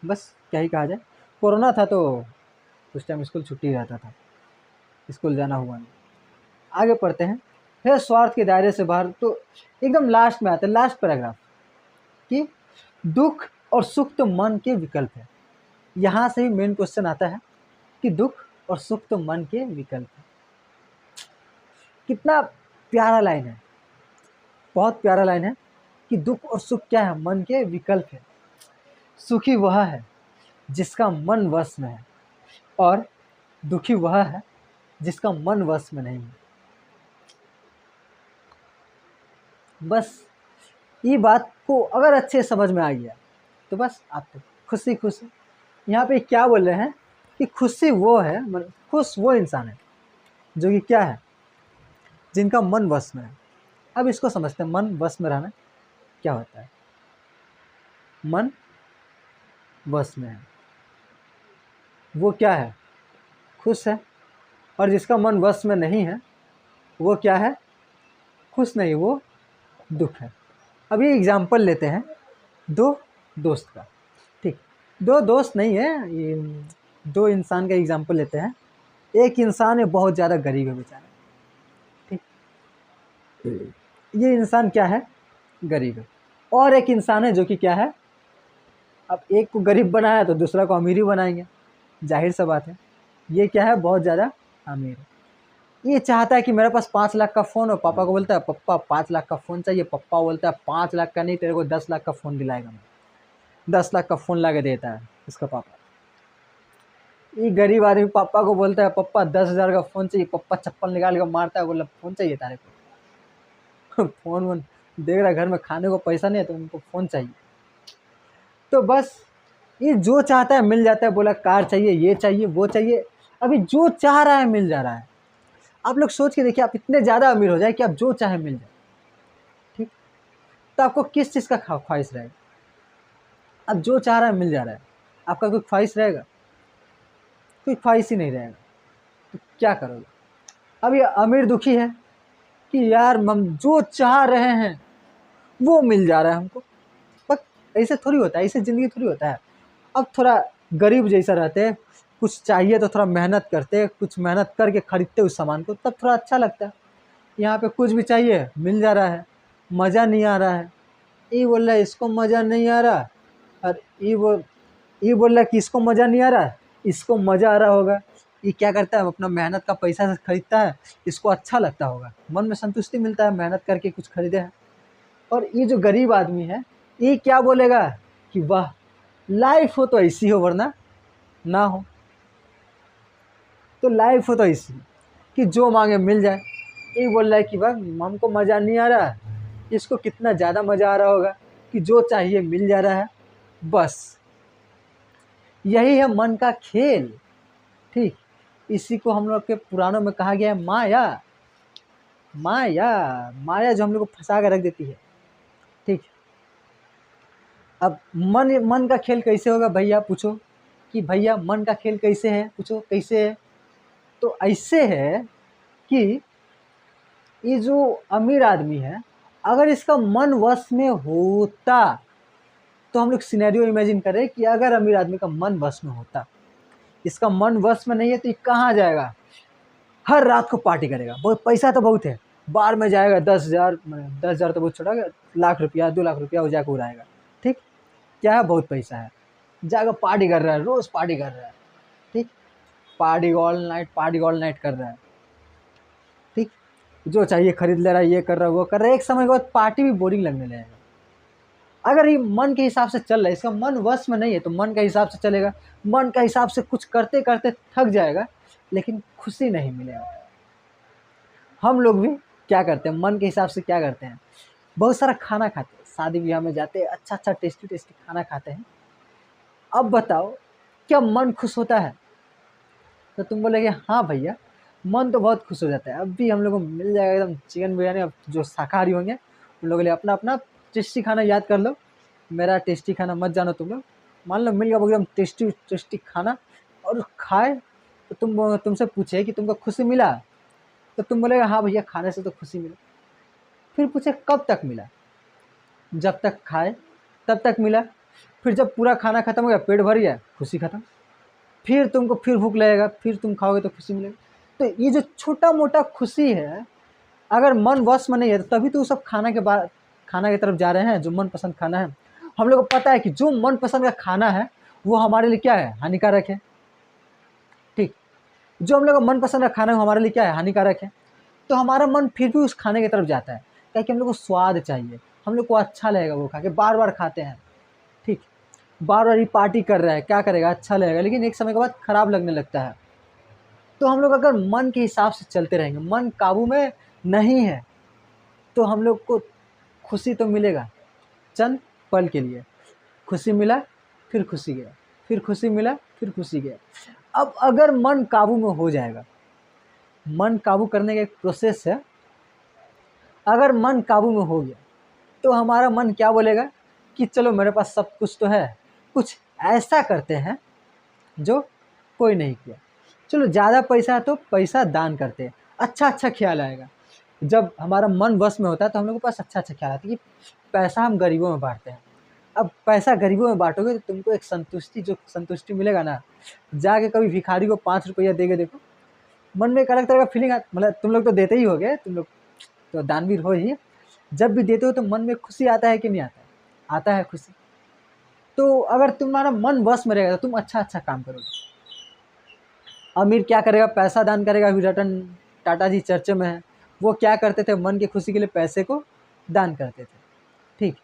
Speaker 1: बस क्या ही कहा जाए, कोरोना था तो उस टाइम स्कूल छुट्टी रहता था, स्कूल जाना हुआ नहीं। आगे पढ़ते हैं, फिर स्वार्थ के दायरे से बाहर। तो एकदम लास्ट में आता है, लास्ट पैराग्राफ, कि दुख और सुख तो मन के विकल्प है। यहाँ से ही मेन क्वेश्चन आता है कि दुख और सुख तो मन के विकल्प है। कितना प्यारा लाइन है, बहुत प्यारा लाइन है कि दुख और सुख क्या है, मन के विकल्प है। सुखी वह है जिसका मन वश में है और दुखी वह है जिसका मन वश में नहीं है। बस ये बात को अगर अच्छे समझ में आ गया तो बस आप खुशी खुशी। यहाँ पे क्या बोल रहे हैं कि खुशी वो है, खुश वो इंसान है जो कि क्या है, जिनका मन वश में है। अब इसको समझते हैं, मन वश में रहना क्या होता है। मन वश में है वो क्या है, खुश है। और जिसका मन वश में नहीं है वो क्या है, खुश नहीं, वो दुख है। अब ये एग्जाम्पल लेते हैं दो दोस्त का, ठीक। दो दोस्त नहीं है, ये दो इंसान का एग्जाम्पल लेते हैं। एक इंसान है बहुत ज़्यादा गरीब है बेचारा, ठीक। ये इंसान क्या है, गरीब है। और एक इंसान है जो कि क्या है, अब एक को गरीब बनाया तो दूसरा को अमीर ही बनाएंगे, जाहिर सा बात है। ये क्या है, बहुत ज़्यादा अमीर है। ये चाहता है कि मेरे पास 5 लाख का फ़ोन हो, पापा को बोलता है पप्पा 5 लाख का फ़ोन चाहिए, पप्पा बोलता है 5 लाख का नहीं, तेरे को 10 लाख का फ़ोन दिलाएगा मैं। 10 लाख का फ़ोन ला के देता है उसका पापा। ये गरीब आदमी पापा को बोलता है पप्पा 10,000 का फ़ोन चाहिए, पप्पा चप्पल निकाल के मारता है, बोला फ़ोन चाहिए तारे को। फ़ोन वोन देख रहा है, घर में खाने को पैसा नहीं है तो उनको फ़ोन चाहिए। तो बस ये जो चाहता है मिल जाता है, बोला कार चाहिए, ये चाहिए, वो चाहिए। अभी जो चाह रहा है मिल जा रहा है। आप लोग सोच के देखिए, आप इतने ज़्यादा अमीर हो जाए कि आप जो चाहे मिल जाए, ठीक। तो आपको किस चीज़ का ख्वाहिश रहेगा, अब जो चाह रहा है मिल जा रहा है, आपका कोई ख्वाहिश रहेगा, कोई ख्वाहिश ही नहीं रहेगा। तो क्या करोगे। अब ये अमीर दुखी है कि यार हम जो चाह रहे हैं वो मिल जा रहा है हमको, पर ऐसे थोड़ी होता है, ऐसे ज़िंदगी थोड़ी होता है। अब थोड़ा गरीब जैसा रहते हैं, कुछ चाहिए तो थोड़ा मेहनत करते, कुछ मेहनत करके खरीदते उस सामान को, तब थोड़ा अच्छा लगता है। यहाँ पे कुछ भी चाहिए मिल जा रहा है, मज़ा नहीं आ रहा है। ये बोल रहा है इसको मज़ा नहीं आ रहा, और ये बोल रहा है कि इसको मज़ा नहीं आ रहा, इसको मज़ा आ रहा होगा। ये क्या करता है, अपना मेहनत का पैसा से खरीदता है, इसको अच्छा लगता होगा, मन में संतुष्टि मिलता है, मेहनत करके कुछ खरीदे हैं। और ये जो गरीब आदमी है ये क्या बोलेगा कि वाह लाइफ हो तो ऐसी हो, वरना ना हो। तो लाइफ हो तो ऐसी कि जो मांगे मिल जाए। ये बोल रहा है कि वाह हमको मज़ा नहीं आ रहा है, इसको कितना ज़्यादा मज़ा आ रहा होगा कि जो चाहिए मिल जा रहा है। बस यही है मन का खेल। ठीक, इसी को हम लोग के पुराणों में कहा गया है माया। माया, माया जो हम लोग को फंसा कर रख देती है। ठीक, अब मन मन का खेल कैसे होगा भैया, पूछो कि भैया मन का खेल कैसे है, पूछो कैसे है। तो ऐसे है कि ये जो अमीर आदमी है, अगर इसका मन वश में होता, तो हम लोग सिनेरियो इमेजिन करें कि अगर अमीर आदमी का मन वश में होता, इसका मन वश में नहीं है तो ये कहाँ जाएगा, हर रात को पार्टी करेगा। बहुत पैसा तो बहुत है, बार में जाएगा 10,000, 10,000 तो बहुत छोटा, लाख रुपया 2 लाख रुपया वो जाकर उड़ाएगा। ठीक, क्या है, बहुत पैसा है, जाकर पार्टी कर रहा है, रोज पार्टी कर रहा है। ठीक, party all night, party all night कर रहा है। ठीक, जो चाहिए खरीद ले रहा है, ये कर रहा है, वो कर रहा है। एक समय के बाद पार्टी भी बोरिंग लगने लगेगा। अगर ये मन के हिसाब से चल रहा है, इसका मन वश में नहीं है, तो मन का हिसाब से चलेगा, मन का हिसाब से कुछ करते करते थक जाएगा, लेकिन खुशी नहीं मिलेगा। हम लोग भी क्या करते हैं, मन के हिसाब से क्या करते हैं, बहुत सारा खाना खाते हैं, शादी ब्याह में जाते हैं, अच्छा अच्छा टेस्टी टेस्टी खाना खाते हैं। अब बताओ, क्या मन खुश होता है? तो तुम बोलेगे हाँ भैया, मन तो बहुत खुश हो जाता है। अब भी हम लोग को मिल जाएगा एकदम चिकन बिरयानी। अब जो शाकाहारी होंगे उन लोगों के लिए अपना अपना टेस्टी खाना याद कर लो, मेरा टेस्टी खाना मत जानो तुम लोग। मान लो मिल गया एकदम टेस्टी टेस्टी खाना और खाए, तो तुमसे पूछे कि तुमको खुशी मिला, तो तुम बोलेगा हाँ भैया खाने से तो खुशी मिला। फिर पूछे कब तक मिला, जब तक खाए तब तक मिला। फिर जब पूरा खाना खत्म हो गया, पेट भर गया, खुशी खत्म। फिर तुमको फिर भूख लगेगा, फिर तुम खाओगे तो खुशी मिलेगी। तो ये जो छोटा मोटा खुशी है, अगर मन वश में नहीं है, तो तभी तो सब खाना की तरफ जा रहे हैं, जो मनपसंद खाना है। हम लोग को पता है कि जो मनपसंद का खाना है वो हमारे लिए क्या है, हानिकारक है। ठीक, जो हम लोग का मनपसंद का खाना है वो हमारे लिए क्या है, हानिकारक है। तो हमारा मन फिर भी उस खाने की तरफ जाता है, क्या कि हम लोग को स्वाद चाहिए, हम लोग को अच्छा लगेगा वो खा के, बार बार खाते हैं। ठीक, बार बार ये पार्टी कर रहा है, क्या करेगा, अच्छा लगेगा, लेकिन एक समय के बाद खराब लगने लगता है। तो हम लोग अगर मन के हिसाब से चलते रहेंगे, मन काबू में नहीं है, तो हम लोग को खुशी तो मिलेगा चंद पल के लिए। खुशी मिला, फिर खुशी गया, फिर खुशी मिला, फिर खुशी गया। अब अगर मन काबू में हो जाएगा, मन काबू करने का एक प्रोसेस है। अगर मन काबू में हो गया, तो हमारा मन क्या बोलेगा कि चलो मेरे पास सब कुछ तो है, कुछ ऐसा करते हैं जो कोई नहीं किया। चलो ज़्यादा पैसा है तो पैसा दान करते हैं, अच्छा अच्छा ख्याल आएगा। जब हमारा मन वश में होता है तो हम लोग के पास अच्छा अच्छा ख्याल आता है कि पैसा हम गरीबों में बांटते हैं। अब पैसा गरीबों में बांटोगे तो तुमको एक संतुष्टि मिलेगा ना। जाके कभी भिखारी को 5 रुपया दे के देखो, मन में एक अलग तरह का फीलिंग मतलब तुम लोग तो देते ही होगे, तुम लोग तो दानवीर हो ही। जब भी देते हो तो मन में खुशी आता है कि नहीं आता है? आता है खुशी। तो अगर तुम्हारा मन वश में रहेगा तो तुम अच्छा अच्छा काम करोगे। अमीर क्या करेगा, पैसा दान करेगा। अभी रतन टाटा जी चर्चा में है, वो क्या करते थे, मन की खुशी के लिए पैसे को दान करते थे। ठीक,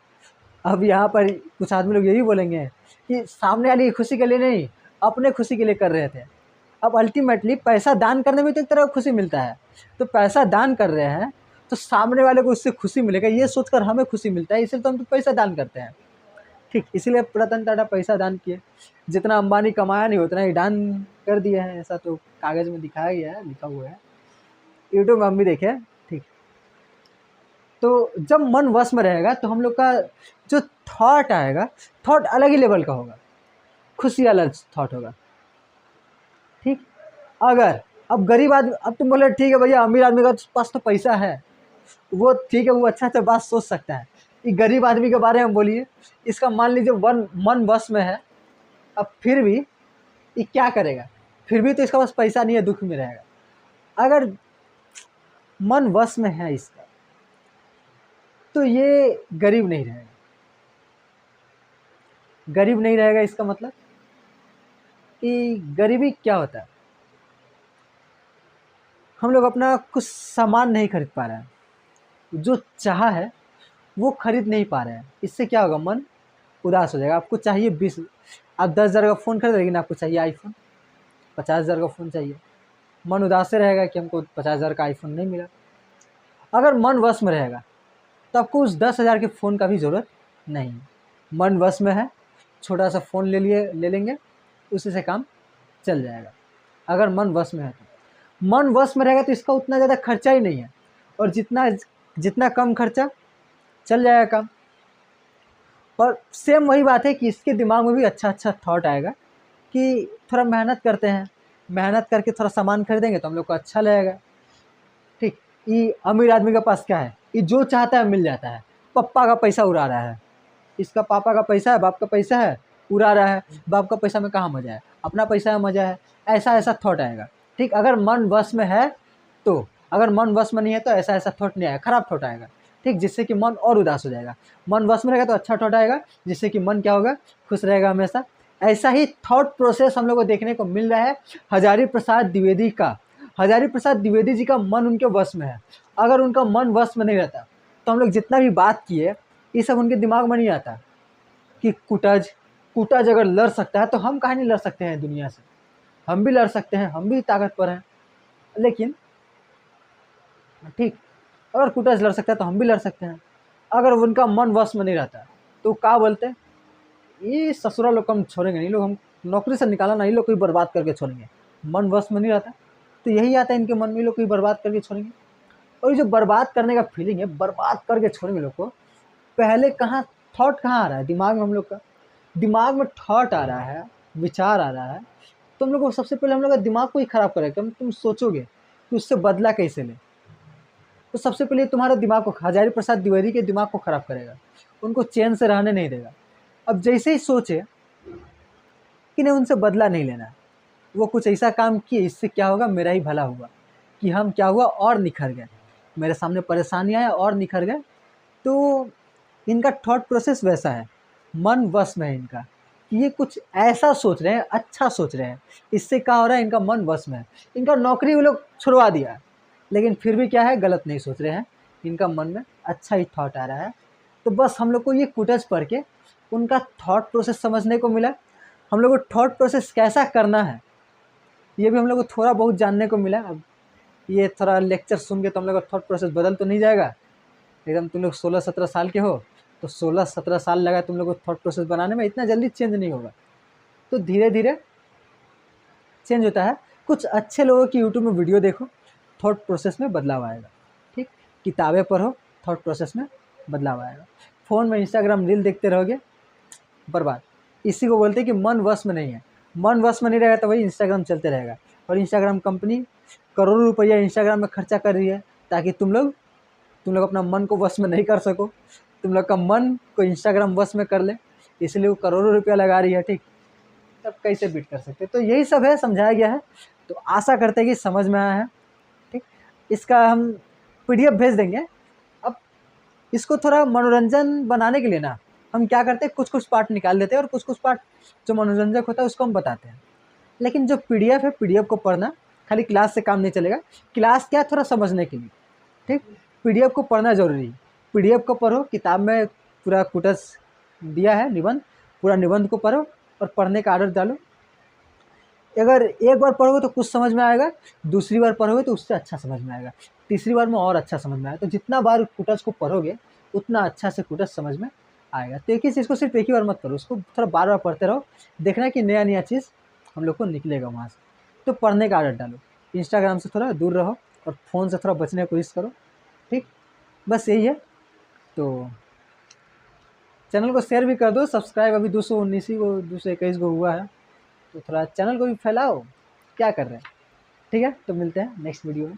Speaker 1: अब यहाँ पर कुछ आदमी लोग यही बोलेंगे कि सामने वाली की खुशी के लिए नहीं, अपने खुशी के लिए कर रहे थे। अब अल्टीमेटली पैसा दान करने में तो एक तरह का खुशी मिलता है, तो पैसा दान कर रहे हैं तो सामने वाले को उससे खुशी मिलेगा, ये सोचकर हमें खुशी मिलता है, इसलिए तो हम तो पैसा दान करते हैं। ठीक, इसीलिए रतन टाटा पैसा दान किए। जितना अंबानी कमाया नहीं उतना ही दान कर दिया है, ऐसा तो कागज में दिखाया गया है, लिखा हुआ है, यूट्यूब में हम भी देखे। ठीक, तो जब मन वश में रहेगा तो हम लोग का जो थॉट आएगा, थॉट अलग ही लेवल का होगा, खुशी अलग थॉट होगा। ठीक, अगर अब गरीब आदमी, अब तुम बोले ठीक है भैया अमीर आदमी का पास तो पैसा है, वो ठीक है, वो अच्छा अच्छा बात सोच सकता है। ये गरीब आदमी के बारे में बोलिए, इसका मान लीजिए मन वश में है, अब फिर भी ये क्या करेगा, फिर भी तो इसका पास पैसा नहीं है, दुख में रहेगा। अगर मन वश में है इसका, तो ये गरीब नहीं रहेगा। गरीब नहीं रहेगा इसका मतलब कि गरीबी क्या होता है, हम लोग अपना कुछ सामान नहीं खरीद पा रहे हैं, जो चाहा है वो खरीद नहीं पा रहे हैं। इससे क्या होगा, मन उदास हो जाएगा। आपको चाहिए 20, आप 10,000 का फ़ोन खरीद, लेकिन आपको चाहिए आईफोन, 50,000 का फ़ोन चाहिए, मन उदास से रहेगा कि हमको 50,000 का आईफोन नहीं मिला। अगर मन वश में रहेगा तो आपको उस 10,000 के फ़ोन का भी ज़रूरत नहीं है। मन वश में है, छोटा सा फ़ोन ले लेंगे, उसी से काम चल जाएगा, अगर मन वश में है तो। मन वश में रहेगा तो इसका उतना ज़्यादा खर्चा ही नहीं है, और जितना जितना कम खर्चा चल जाएगा काम। और सेम वही बात है कि इसके दिमाग में भी अच्छा अच्छा थॉट आएगा कि थोड़ा मेहनत करते हैं, मेहनत करके थोड़ा सामान खरीदेंगे तो हम लोग को अच्छा लगेगा। ठीक, ये अमीर आदमी के पास क्या है, ये जो चाहता है मिल जाता है, पप्पा का पैसा उड़ा रहा है, इसका पापा का पैसा है, बाप का पैसा है, उड़ा रहा है, बाप का पैसा में कहाँ मज़ा है, अपना पैसा में मज़ा है, ऐसा ऐसा थॉट आएगा। ठीक, अगर मन वश में है तो, अगर मन वश में नहीं है तो ऐसा ऐसा थॉट नहीं आएगा, खराब थॉट आएगा। ठीक, जिससे कि मन और उदास हो जाएगा। मन वश में रहेगा तो अच्छा थॉट आएगा, जिससे कि मन क्या होगा, खुश रहेगा हमेशा। ऐसा ही थॉट प्रोसेस हम लोग को देखने को मिल रहा है हजारी प्रसाद द्विवेदी का। हजारी प्रसाद द्विवेदी जी का मन उनके वश में है। अगर उनका मन वश में नहीं रहता तो हम लोग जितना भी बात किए ये सब उनके दिमाग में नहीं आता कि कुटज कुटज अगर लड़ सकता है तो हम कहाँ नहीं लड़ सकते हैं दुनिया से, हम भी लड़ सकते हैं, हम भी ताकतवर हैं। लेकिन ठीक, अगर कुटज लड़ सकता है तो हम भी लड़ सकते हैं। अगर उनका मन वश में नहीं रहता तो क्या बोलते, ये ससुरा लोग हम छोड़ेंगे नहीं, लोग हम नौकरी से निकाला ना, ये लोग कोई बर्बाद करके छोड़ेंगे। मन वश में नहीं रहता तो यही आता है इनके मन में, ये लोग कोई बर्बाद करके छोड़ेंगे। और ये जो बर्बाद करने का फीलिंग है, बर्बाद करके छोड़ेंगे लोग को, पहले कहाँ थॉट कहाँ आ रहा है दिमाग में, हम लोग का दिमाग में थॉट आ रहा है, विचार आ रहा है, तो हम लोग को सबसे पहले हम लोग का दिमाग को ही खराब करेगा। तुम सोचोगे कि उससे बदला कैसे ले, तो सबसे पहले तुम्हारे दिमाग को, हजारी प्रसाद द्विवेदी के दिमाग को खराब करेगा, उनको चैन से रहने नहीं देगा। अब जैसे ही सोचे कि नहीं उनसे बदला नहीं लेना, वो कुछ ऐसा काम किए इससे क्या होगा, मेरा ही भला हुआ, कि हम क्या हुआ और निखर गए, मेरे सामने परेशानी आया और निखर गए। तो इनका थॉट प्रोसेस वैसा है, मन वश में है इनका, कि ये कुछ ऐसा सोच रहे हैं, अच्छा सोच रहे हैं, इससे क्या हो रहा है, इनका मन वश में है। इनका नौकरी वो लोग छुड़वा दिया, लेकिन फिर भी क्या है, गलत नहीं सोच रहे हैं, इनका मन में अच्छा ही थॉट आ रहा है। तो बस हम लोग को ये कुटज पढ़ के उनका थॉट प्रोसेस समझने को मिला, हम लोग को थॉट प्रोसेस कैसा करना है ये भी हम लोग को थोड़ा बहुत जानने को मिला। अब ये थोड़ा लेक्चर सुन के तो हम लोग का थॉट प्रोसेस बदल तो नहीं जाएगा, एकदम तुम लोग 16-17 साल के हो तो 16-17 साल लगा तुम लोग को थॉट प्रोसेस बनाने में, इतना जल्दी चेंज नहीं होगा, तो धीरे धीरे चेंज होता है। कुछ अच्छे लोगों की यूट्यूब में वीडियो देखो, थॉट प्रोसेस में बदलाव आएगा। ठीक, किताबें पढ़ो, थॉट प्रोसेस में बदलाव आएगा। फ़ोन में इंस्टाग्राम रील देखते रहोगे, बर्बाद। इसी को बोलते हैं कि मन वश में नहीं है, मन वश में नहीं रहेगा तो वही इंस्टाग्राम चलते रहेगा। और इंस्टाग्राम कंपनी करोड़ों रुपया इंस्टाग्राम में खर्चा कर रही है ताकि तुम लोग अपना मन को वश में नहीं कर सको, तुम लोग का मन को इंस्टाग्राम वश में कर ले, इसलिए वो करोड़ों रुपया लगा रही है। ठीक, तब कैसे बीट कर सकते, तो यही सब है, समझाया गया है। तो आशा करते हैं कि समझ में आया है। ठीक, इसका हम पीडीएफ भेज देंगे। अब इसको थोड़ा मनोरंजन बनाने के लिए ना हम क्या करते हैं, कुछ कुछ पार्ट निकाल देते हैं और कुछ कुछ पार्ट जो मनोरंजक होता है उसको हम बताते हैं। लेकिन जो पीडीएफ है, पीडीएफ को पढ़ना खाली क्लास से काम नहीं चलेगा, क्लास क्या थोड़ा समझने के लिए। ठीक, पीडीएफ को पढ़ना जरूरी है, पीडीएफ को पढ़ो, किताब में पूरा कुटस दिया है निबंध, पूरा निबंध को पढ़ो और पढ़ने का आदत डालो। अगर एक बार पढ़ोगे तो कुछ समझ में आएगा, दूसरी बार पढ़ोगे तो उससे अच्छा समझ में आएगा, तीसरी बार में और अच्छा समझ में आएगा। तो जितना बार कुटस को पढ़ोगे उतना अच्छा से कुटस समझ में आएगा। तो एक ही चीज़ को सिर्फ एक ही बार मत पढ़ो, उसको थोड़ा बार बार पढ़ते रहो, देखना कि नया नया चीज़ हम लोग को निकलेगा वहाँ से। तो पढ़ने का आदत डालो, इंस्टाग्राम से थोड़ा दूर रहो और फ़ोन से थोड़ा बचने की कोशिश करो। ठीक, बस यही है। तो चैनल को शेयर भी कर दो, सब्सक्राइब अभी 219 को 221 को हुआ है, तो थोड़ा चैनल को भी फैलाओ, क्या कर रहे हैं। ठीक है, तो मिलते हैं नेक्स्ट वीडियो में।